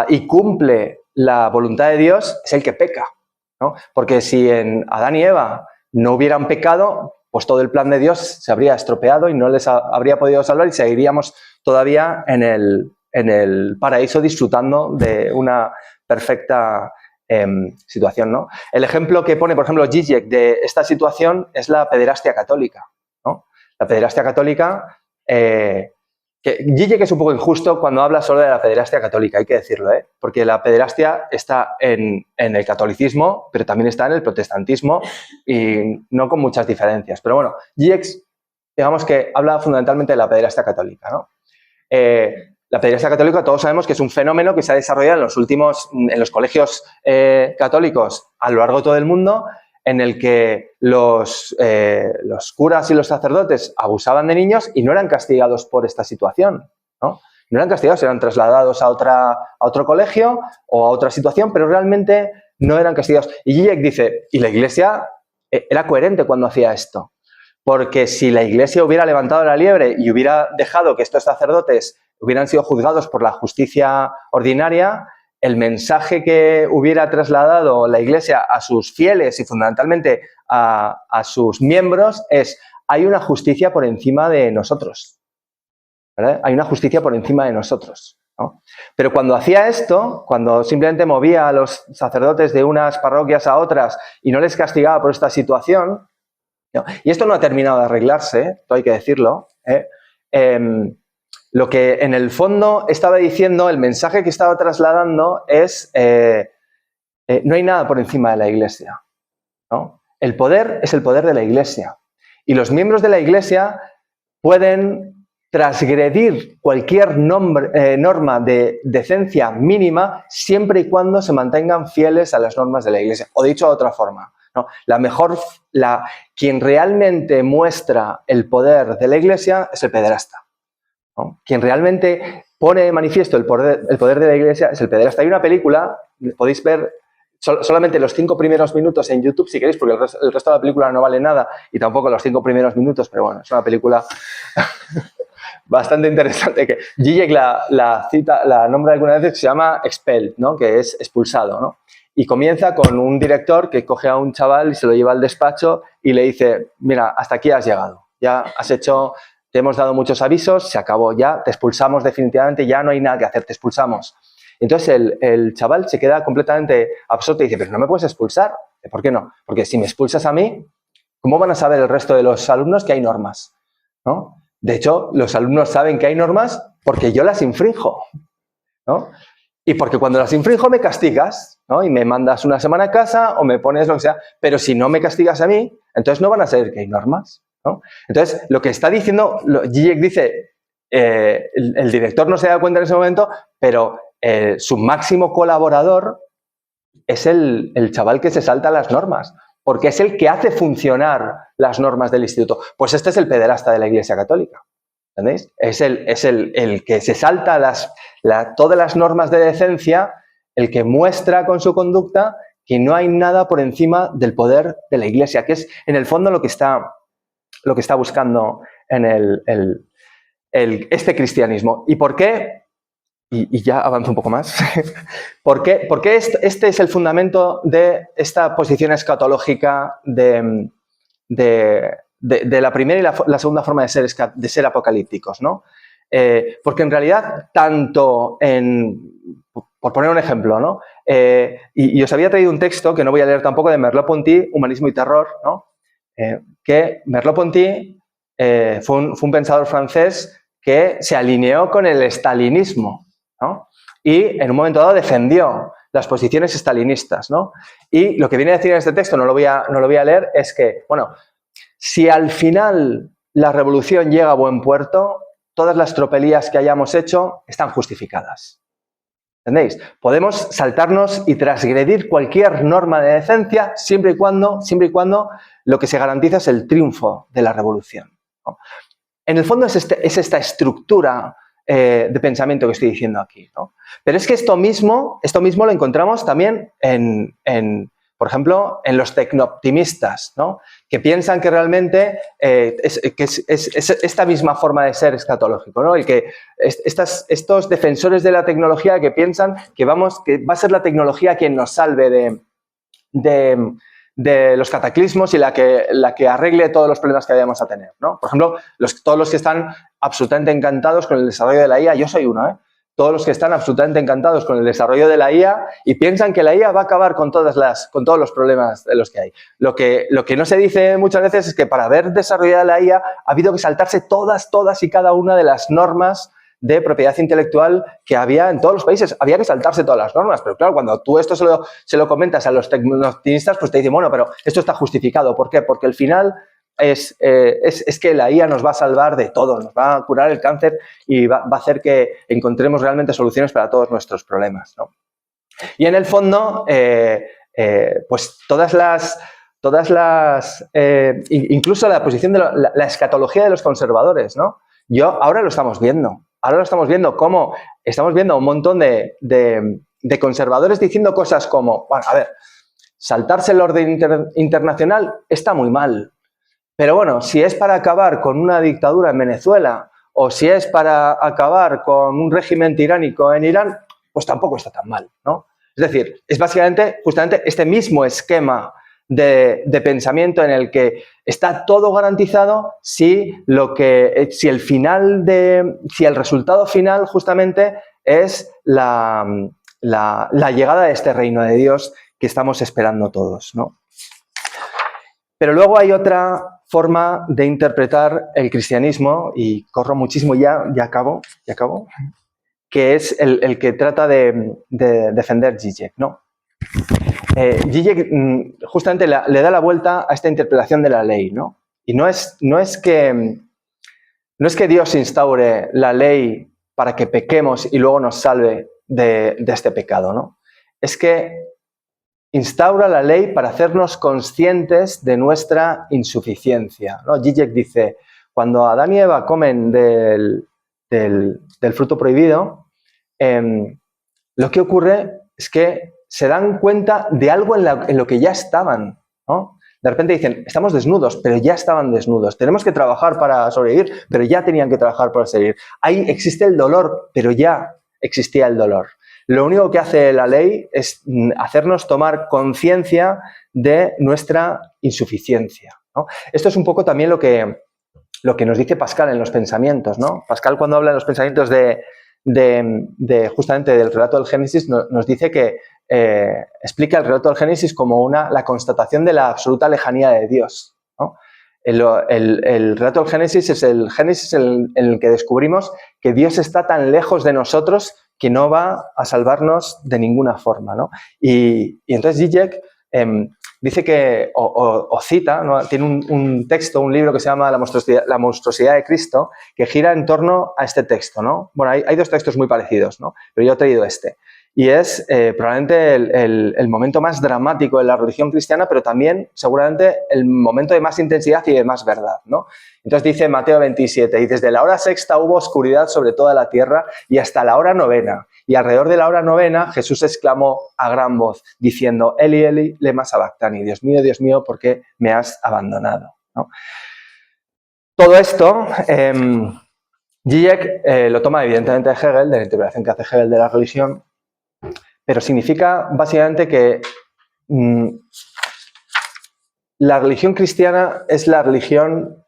Speaker 2: y cumple la voluntad de Dios es el que peca, ¿no? Porque si en Adán y Eva no hubieran pecado, pues todo el plan de Dios se habría estropeado y no les habría podido salvar y seguiríamos todavía en el paraíso disfrutando de una perfecta situación, ¿no? El ejemplo que pone, por ejemplo, Zizek de esta situación es la pederastia católica, ¿no? La pederastia católica, Zizek es un poco injusto cuando habla solo de la pederastia católica, hay que decirlo, porque la pederastia está en el catolicismo, pero también está en el protestantismo y no con muchas diferencias. Pero bueno, Zizek, digamos que habla fundamentalmente de la pederastia católica, ¿no? La pederastia católica todos sabemos que es un fenómeno que se ha desarrollado en los colegios católicos a lo largo de todo el mundo, en el que los curas y los sacerdotes abusaban de niños y no eran castigados por esta situación, ¿no? No eran castigados, eran trasladados a otro colegio o a otra situación, pero realmente no eran castigados. Y Zizek dice, y la Iglesia era coherente cuando hacía esto, porque si la Iglesia hubiera levantado la liebre y hubiera dejado que estos sacerdotes hubieran sido juzgados por la justicia ordinaria, el mensaje que hubiera trasladado la Iglesia a sus fieles y fundamentalmente a sus miembros es: hay una justicia por encima de nosotros, ¿vale? Hay una justicia por encima de nosotros, ¿no? Pero cuando hacía esto, cuando simplemente movía a los sacerdotes de unas parroquias a otras y no les castigaba por esta situación, ¿no? Y esto no ha terminado de arreglarse, esto hay que decirlo, lo que en el fondo estaba diciendo, el mensaje que estaba trasladando es no hay nada por encima de la Iglesia, ¿no? El poder es el poder de la Iglesia y los miembros de la Iglesia pueden transgredir cualquier norma de decencia mínima siempre y cuando se mantengan fieles a las normas de la Iglesia. O dicho de otra forma, ¿no? Quien realmente muestra el poder de la Iglesia es el pederasta, ¿no? Quien realmente pone de manifiesto el poder de la Iglesia es el pederasta. Hay una película, podéis ver solamente los 5 primeros minutos en YouTube si queréis, porque el resto de la película no vale nada y tampoco los 5 primeros minutos, pero bueno, es una película bastante interesante que Zizek la nombra algunas veces, que se llama Expelled, ¿no? Que es expulsado, ¿no? Y comienza con un director que coge a un chaval y se lo lleva al despacho y le dice: mira, hasta aquí has llegado, ya has hecho, te hemos dado muchos avisos, se acabó, ya te expulsamos definitivamente, ya no hay nada que hacer, te expulsamos. Entonces el chaval se queda completamente absorto y dice: pero no me puedes expulsar. ¿Por qué no? Porque si me expulsas a mí, ¿cómo van a saber el resto de los alumnos que hay normas, ¿no? De hecho, los alumnos saben que hay normas porque yo las infrinjo, ¿no? Y porque cuando las infrinjo me castigas, ¿no? Y me mandas una semana a casa o me pones lo que sea. Pero si no me castigas a mí, entonces no van a saber que hay normas, ¿no? Entonces, lo que está diciendo, Zizek dice, el director no se da cuenta en ese momento, pero su máximo colaborador es el chaval que se salta las normas, porque es el que hace funcionar las normas del instituto. Pues este es el pederasta de la Iglesia Católica, ¿entendéis? Es el que se salta todas las normas de decencia, el que muestra con su conducta que no hay nada por encima del poder de la Iglesia, que es en el fondo lo que está buscando en este cristianismo. ¿Y por qué? Y ya avanzo un poco más. ¿Por qué este es el fundamento de esta posición escatológica de la primera y la segunda forma de ser apocalípticos, ¿no? Porque en realidad, por poner un ejemplo, ¿no? Y os había traído un texto que no voy a leer tampoco, de Merleau-Ponty, Humanismo y Terror, ¿no? Que Merleau-Ponty fue un pensador francés que se alineó con el estalinismo, ¿no? Y en un momento dado defendió las posiciones estalinistas, ¿no? Y lo que viene a decir en este texto, no lo voy a leer, es que, bueno, si al final la revolución llega a buen puerto, todas las tropelías que hayamos hecho están justificadas. ¿Entendéis? Podemos saltarnos y transgredir cualquier norma de decencia siempre y cuando lo que se garantiza es el triunfo de la revolución, ¿no? En el fondo es esta estructura de pensamiento que estoy diciendo aquí, ¿no? Pero es que esto mismo lo encontramos también por ejemplo, en los tecnooptimistas, ¿no? Que piensan que realmente es esta misma forma de ser escatológico, ¿no? Estos defensores de la tecnología que piensan que va a ser la tecnología quien nos salve de los cataclismos y la que arregle todos los problemas que vayamos a tener, ¿no? Por ejemplo, todos los que están absolutamente encantados con el desarrollo de la IA, yo soy uno, ¿eh? Todos los que están absolutamente encantados con el desarrollo de la IA y piensan que la IA va a acabar con todos los problemas de los que hay. Lo que no se dice muchas veces es que para haber desarrollado la IA ha habido que saltarse todas y cada una de las normas de propiedad intelectual que había en todos los países. Había que saltarse todas las normas, pero claro, cuando tú esto se lo comentas a los tecnooptimistas, pues te dicen, bueno, pero esto está justificado. ¿Por qué? Porque al final es que la IA nos va a salvar de todo, nos va a curar el cáncer y va a hacer que encontremos realmente soluciones para todos nuestros problemas, ¿no? Y en el fondo, pues incluso la posición de la escatología de los conservadores, ¿no? Ahora lo estamos viendo. Ahora lo estamos viendo como estamos viendo a un montón de conservadores diciendo cosas como, bueno, a ver, saltarse el orden internacional está muy mal. Pero bueno, si es para acabar con una dictadura en Venezuela o si es para acabar con un régimen tiránico en Irán, pues tampoco está tan mal, ¿no? Es decir, es básicamente justamente este mismo esquema de pensamiento en el que está todo garantizado si el resultado final justamente es la llegada de este reino de Dios que estamos esperando todos, ¿no? Pero luego hay otra forma de interpretar el cristianismo, y corro muchísimo ya acabo, que es el que trata de defender Zizek, ¿no? Zizek justamente le da la vuelta a esta interpretación de la ley, ¿no? Y no es que Dios instaure la ley para que pequemos y luego nos salve de este pecado, ¿no? Es que instaura la ley para hacernos conscientes de nuestra insuficiencia, ¿no? Zizek dice, cuando Adán y Eva comen del fruto prohibido, lo que ocurre es que se dan cuenta de algo en lo que ya estaban, ¿no? De repente dicen, estamos desnudos, pero ya estaban desnudos. Tenemos que trabajar para sobrevivir, pero ya tenían que trabajar para sobrevivir. Ahí existe el dolor, pero ya existía el dolor. Lo único que hace la ley es hacernos tomar conciencia de nuestra insuficiencia, ¿no? Esto es un poco también lo que nos dice Pascal en los pensamientos, ¿no? Pascal, cuando habla en los pensamientos justamente del relato del Génesis, nos dice que explica el relato del Génesis como la constatación de la absoluta lejanía de Dios, ¿no? El relato del Génesis es el Génesis en el que descubrimos que Dios está tan lejos de nosotros que no va a salvarnos de ninguna forma, ¿no? Y entonces Zizek dice que, o cita, ¿no? Tiene un texto, un libro que se llama La monstruosidad de Cristo, que gira en torno a este texto, ¿no? Bueno, hay dos textos muy parecidos, ¿no? Pero yo he traído este. Y es probablemente el momento más dramático de la religión cristiana, pero también seguramente el momento de más intensidad y de más verdad, ¿no? Entonces dice Mateo 27, y desde la hora sexta hubo oscuridad sobre toda la tierra y hasta la hora novena. Y alrededor de la hora novena Jesús exclamó a gran voz, diciendo, Eli, Eli, lema sabactani, Dios mío, ¿por qué me has abandonado?, ¿no? Todo esto, Zizek lo toma evidentemente de Hegel, de la interpretación que hace Hegel de la religión, pero significa básicamente que la religión cristiana es la religión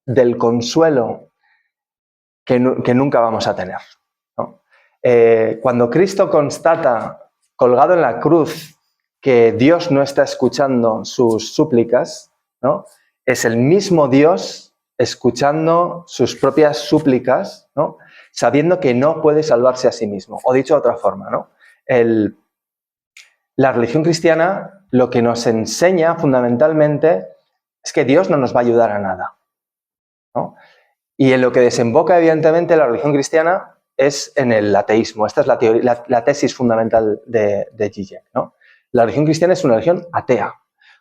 Speaker 2: del consuelo que nunca vamos a tener, ¿no? Cuando Cristo constata, colgado en la cruz, que Dios no está escuchando sus súplicas, ¿no? Es el mismo Dios escuchando sus propias súplicas, ¿no? Sabiendo que no puede salvarse a sí mismo. O dicho de otra forma, ¿no? La religión cristiana lo que nos enseña fundamentalmente es que Dios no nos va a ayudar a nada, ¿no? Y en lo que desemboca evidentemente la religión cristiana es en el ateísmo. Esta es la tesis fundamental de Zizek, ¿no? La religión cristiana es una religión atea,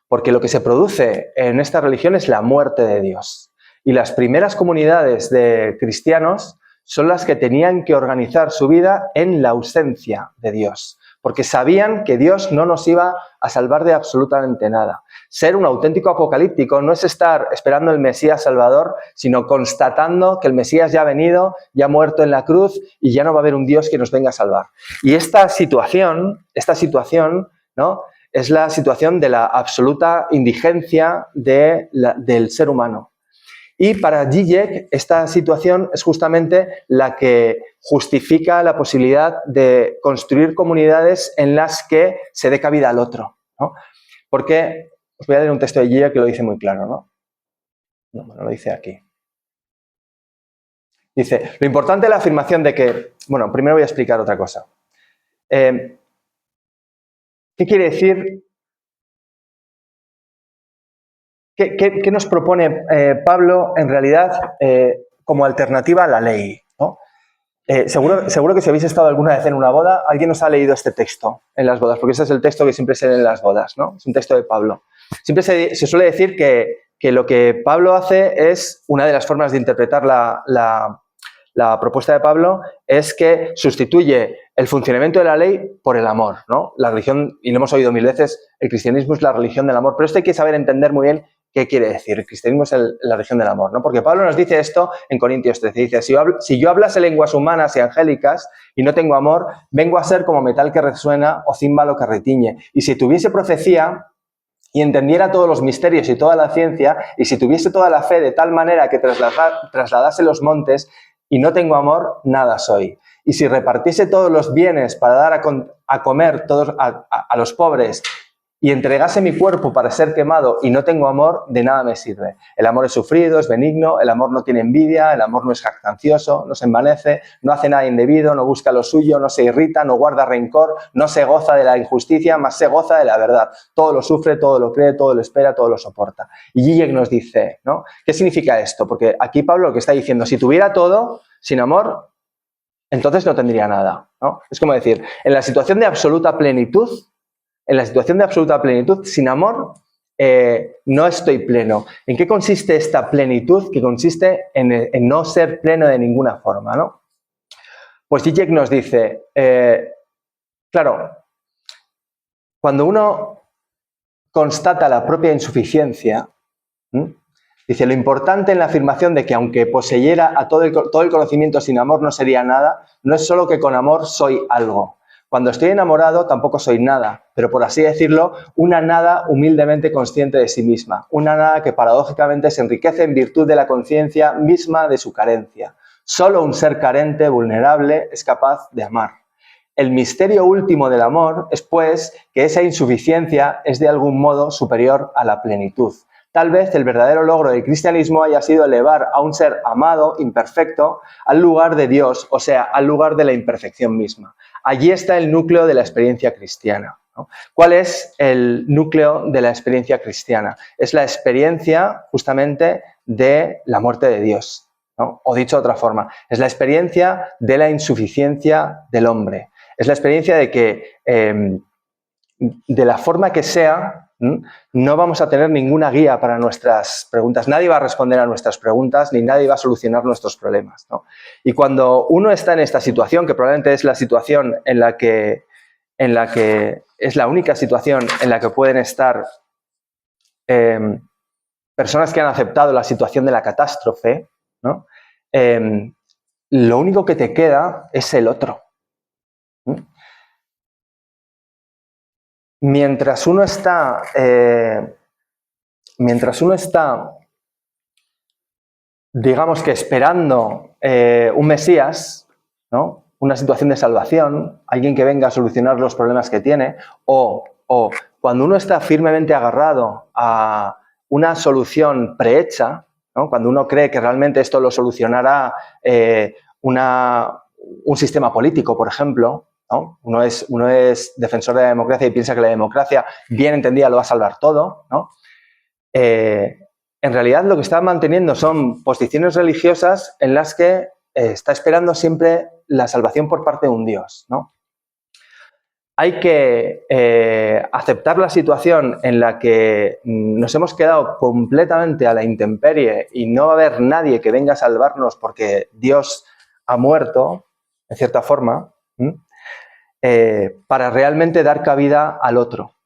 Speaker 2: porque lo que se produce en esta religión es la muerte de Dios. Y las primeras comunidades de cristianos son las que tenían que organizar su vida en la ausencia de Dios, porque sabían que Dios no nos iba a salvar de absolutamente nada. Ser un auténtico apocalíptico no es estar esperando el Mesías Salvador, sino constatando que el Mesías ya ha venido, ya ha muerto en la cruz y ya no va a haber un Dios que nos venga a salvar. Y esta situación, ¿no?, es la situación de la absoluta indigencia del ser humano. Y para Zizek esta situación es justamente la que justifica la posibilidad de construir comunidades en las que se dé cabida al otro, ¿no? Porque os voy a leer un texto de Zizek que lo dice muy claro, ¿no? No, lo dice aquí. Dice, lo importante es la afirmación de que... Bueno, primero voy a explicar otra cosa. ¿Qué quiere decir? ¿Qué nos propone Pablo en realidad como alternativa a la ley, ¿no? Seguro que si habéis estado alguna vez en una boda, alguien os ha leído este texto en las bodas, porque ese es el texto que siempre se lee en las bodas, ¿no? Es un texto de Pablo. Siempre se suele decir que lo que Pablo hace es, una de las formas de interpretar la propuesta de Pablo, es que sustituye el funcionamiento de la ley por el amor, ¿no? La religión, y lo hemos oído mil veces, el cristianismo es la religión del amor, pero esto hay que saber entender muy bien qué quiere decir. El cristianismo es la religión del amor, ¿no? Porque Pablo nos dice esto en Corintios 13, dice, si yo hablase lenguas humanas y angélicas y no tengo amor, vengo a ser como metal que resuena o címbalo que retiñe. Y si tuviese profecía y entendiera todos los misterios y toda la ciencia, y si tuviese toda la fe de tal manera que trasladase los montes y no tengo amor, nada soy. Y si repartiese todos los bienes para dar a comer todos a los pobres y entregase mi cuerpo para ser quemado y no tengo amor, de nada me sirve. El amor es sufrido, es benigno, el amor no tiene envidia, el amor no es jactancioso, no se envanece, no hace nada indebido, no busca lo suyo, no se irrita, no guarda rencor, no se goza de la injusticia, más se goza de la verdad. Todo lo sufre, todo lo cree, todo lo espera, todo lo soporta. Y Zizek nos dice, ¿no? ¿Qué significa esto? Porque aquí Pablo lo que está diciendo, si tuviera todo, sin amor, entonces no tendría nada, ¿no? Es como decir, en la situación de absoluta plenitud, sin amor, no estoy pleno. ¿En qué consiste esta plenitud? Que consiste en no ser pleno de ninguna forma, ¿no? Pues Zizek nos dice, claro, cuando uno constata la propia insuficiencia, dice, lo importante en la afirmación de que aunque poseyera a todo el conocimiento sin amor no sería nada, no es solo que con amor soy algo. Cuando estoy enamorado tampoco soy nada, pero por así decirlo, una nada humildemente consciente de sí misma, una nada que paradójicamente se enriquece en virtud de la conciencia misma de su carencia. Solo un ser carente, vulnerable, es capaz de amar. El misterio último del amor es, pues, que esa insuficiencia es de algún modo superior a la plenitud. Tal vez el verdadero logro del cristianismo haya sido elevar a un ser amado, imperfecto, al lugar de Dios, o sea, al lugar de la imperfección misma. Allí está el núcleo de la experiencia cristiana, ¿no? ¿Cuál es el núcleo de la experiencia cristiana? Es la experiencia justamente de la muerte de Dios, ¿no? O dicho de otra forma, es la experiencia de la insuficiencia del hombre. Es la experiencia de que de la forma que sea, no vamos a tener ninguna guía para nuestras preguntas. Nadie va a responder a nuestras preguntas ni nadie va a solucionar nuestros problemas, ¿no? Y cuando uno está en esta situación, que probablemente es la situación en la que es la única situación en la que pueden estar personas que han aceptado la situación de la catástrofe, ¿no? Lo único que te queda es el otro. Mientras uno está, digamos que esperando un Mesías, ¿no? Una situación de salvación, alguien que venga a solucionar los problemas que tiene, o cuando uno está firmemente agarrado a una solución prehecha, ¿no? Cuando uno cree que realmente esto lo solucionará un sistema político, por ejemplo, ¿no? Uno es defensor de la democracia y piensa que la democracia, bien entendida, lo va a salvar todo, ¿no? En realidad lo que está manteniendo son posiciones religiosas en las que está esperando siempre la salvación por parte de un Dios, ¿no? hay que aceptar la situación en la que nos hemos quedado completamente a la intemperie y no va a haber nadie que venga a salvarnos porque Dios ha muerto, en cierta forma, para realmente dar cabida al otro.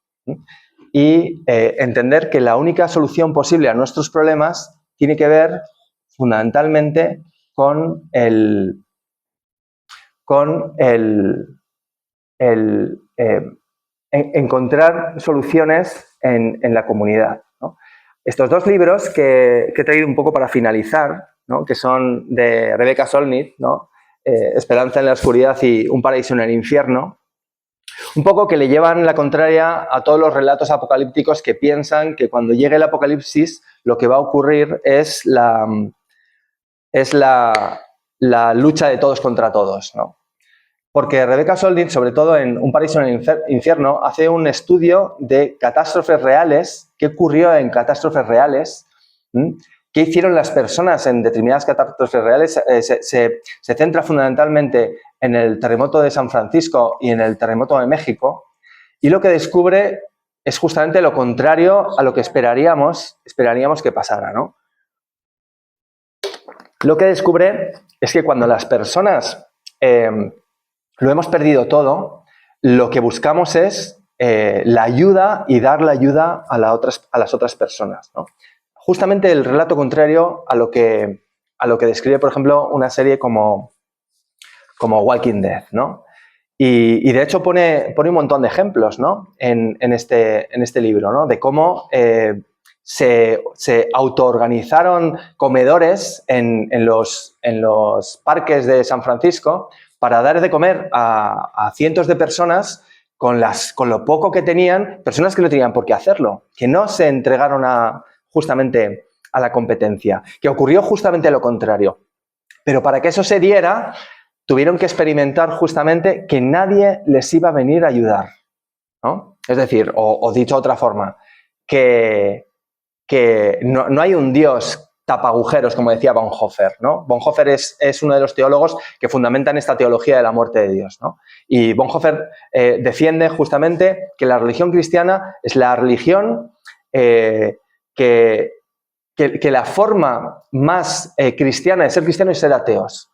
Speaker 2: Y entender que la única solución posible a nuestros problemas tiene que ver fundamentalmente con encontrar soluciones en la comunidad, ¿no? Estos dos libros que he traído un poco para finalizar, ¿no? Que son de Rebecca Solnit, ¿no? Esperanza en la oscuridad y Un paraíso en el infierno, un poco que le llevan la contraria a todos los relatos apocalípticos que piensan que cuando llegue el apocalipsis lo que va a ocurrir es la lucha de todos contra todos, ¿no? Porque Rebecca Solnit, sobre todo en Un paraíso en el infierno, hace un estudio de catástrofes reales, qué ocurrió en catástrofes reales, qué hicieron las personas en determinadas catástrofes reales. Se centra fundamentalmente en el terremoto de San Francisco y en el terremoto de México, y lo que descubre es justamente lo contrario a lo que esperaríamos que pasara, ¿no? Lo que descubre es que cuando las personas lo hemos perdido todo, lo que buscamos es la ayuda y dar la ayuda a las otras personas, ¿no? Justamente el relato contrario a lo que describe, por ejemplo, una serie como Walking Dead, ¿no? Y de hecho pone un montón de ejemplos, ¿no? en este libro, ¿no? De cómo se autoorganizaron comedores en los parques de San Francisco para dar de comer a cientos de personas con lo poco que tenían, personas que no tenían por qué hacerlo, que no se entregaron justamente a la competencia, que ocurrió justamente lo contrario. Pero para que eso se diera, tuvieron que experimentar justamente que nadie les iba a venir a ayudar, ¿no? Es decir, o dicho de otra forma, que no hay un Dios tapagujeros, como decía Bonhoeffer, ¿no? Bonhoeffer es uno de los teólogos que fundamentan esta teología de la muerte de Dios, ¿no? Y Bonhoeffer defiende justamente que la religión cristiana es la religión que la forma más cristiana de ser cristiano es ser ateos,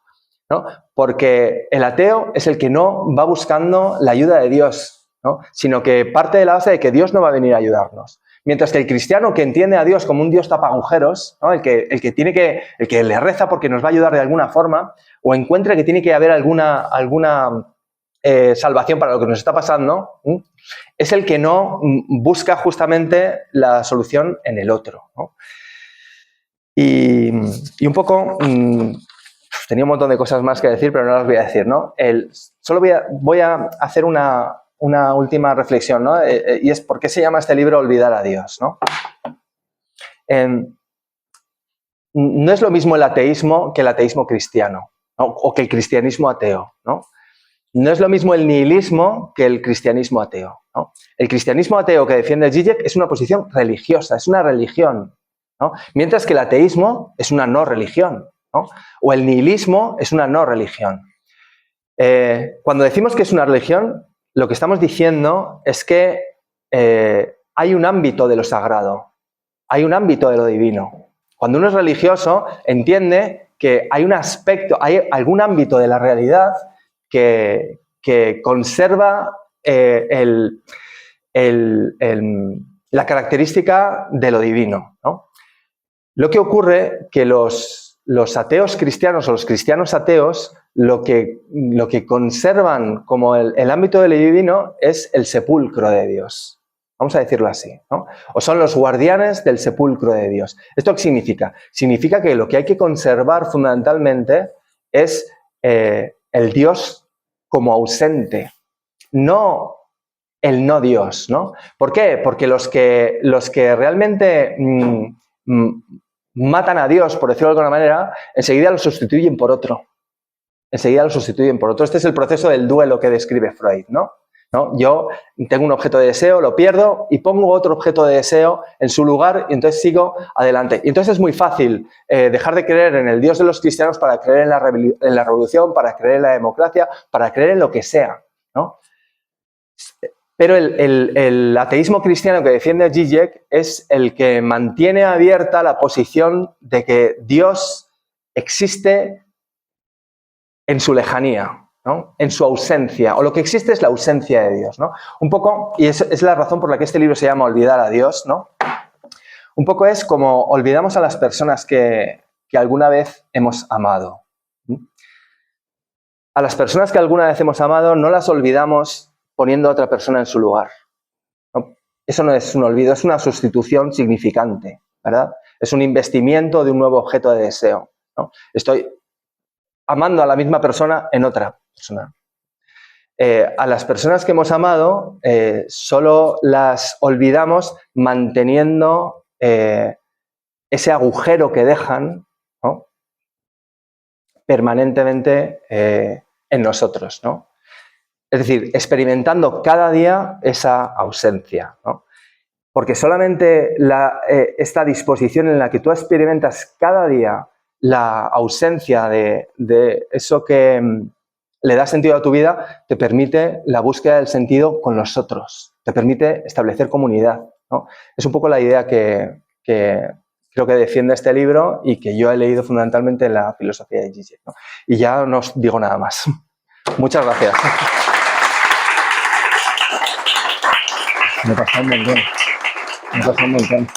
Speaker 2: ¿no? Porque el ateo es el que no va buscando la ayuda de Dios, ¿no? Sino que parte de la base de que Dios no va a venir a ayudarnos. Mientras que el cristiano que entiende a Dios como un Dios tapagujeros, ¿no? el que le reza porque nos va a ayudar de alguna forma, o encuentra que tiene que haber alguna salvación para lo que nos está pasando, es el que no busca justamente la solución en el otro, ¿no? Y un poco, tenía un montón de cosas más que decir, pero no las voy a decir, ¿no? Solo voy a hacer una última reflexión, ¿no? Y es ¿por qué se llama este libro Olvidar a Dios, ¿no? No es lo mismo el ateísmo que el ateísmo cristiano, ¿no? O que el cristianismo ateo, ¿no? No es lo mismo el nihilismo que el cristianismo ateo, ¿no? El cristianismo ateo que defiende Zizek es una posición religiosa, es una religión, ¿no? Mientras que el ateísmo es una no religión, ¿no? O el nihilismo es una no religión. Cuando decimos que es una religión, lo que estamos diciendo es que hay un ámbito de lo sagrado, hay un ámbito de lo divino. Cuando uno es religioso, entiende que hay un aspecto, hay algún ámbito de la realidad que conserva la característica de lo divino, ¿no? Lo que ocurre que los ateos cristianos o los cristianos ateos lo que conservan como el ámbito de lo divino es el sepulcro de Dios. Vamos a decirlo así, ¿no? O son los guardianes del sepulcro de Dios. ¿Esto qué significa? Significa que lo que hay que conservar fundamentalmente es el Dios como ausente, no el no Dios, ¿no? ¿Por qué? Porque los que realmente matan a Dios, por decirlo de alguna manera, enseguida lo sustituyen por otro. Enseguida lo sustituyen por otro. Este es el proceso del duelo que describe Freud, ¿no? Yo tengo un objeto de deseo, lo pierdo y pongo otro objeto de deseo en su lugar y entonces sigo adelante. Y entonces es muy fácil dejar de creer en el Dios de los cristianos para creer en la revolución, para creer en la democracia, para creer en lo que sea, ¿no? Pero el ateísmo cristiano que defiende Zizek es el que mantiene abierta la posición de que Dios existe en su lejanía, ¿no? En su ausencia, o lo que existe es la ausencia de Dios, ¿no? Un poco, y es la razón por la que este libro se llama Olvidar a Dios, ¿no? Un poco es como olvidamos a las personas que alguna vez hemos amado. A las personas que alguna vez hemos amado no las olvidamos poniendo a otra persona en su lugar, ¿no? Eso no es un olvido, es una sustitución significante, ¿verdad? Es un investimiento de un nuevo objeto de deseo, ¿no? Estoy amando a la misma persona en otra persona. A las personas que hemos amado solo las olvidamos manteniendo ese agujero que dejan, ¿no? Permanentemente en nosotros, ¿no? Es decir, experimentando cada día esa ausencia, ¿no? Porque solamente esta disposición en la que tú experimentas cada día la ausencia de eso que le da sentido a tu vida, te permite la búsqueda del sentido con los otros, te permite establecer comunidad, ¿no? Es un poco la idea que creo que defiende este libro y que yo he leído fundamentalmente en la filosofía de Zizek, ¿no? Y ya no os digo nada más. Muchas gracias. Me pasa un montón. Me pasa un montón.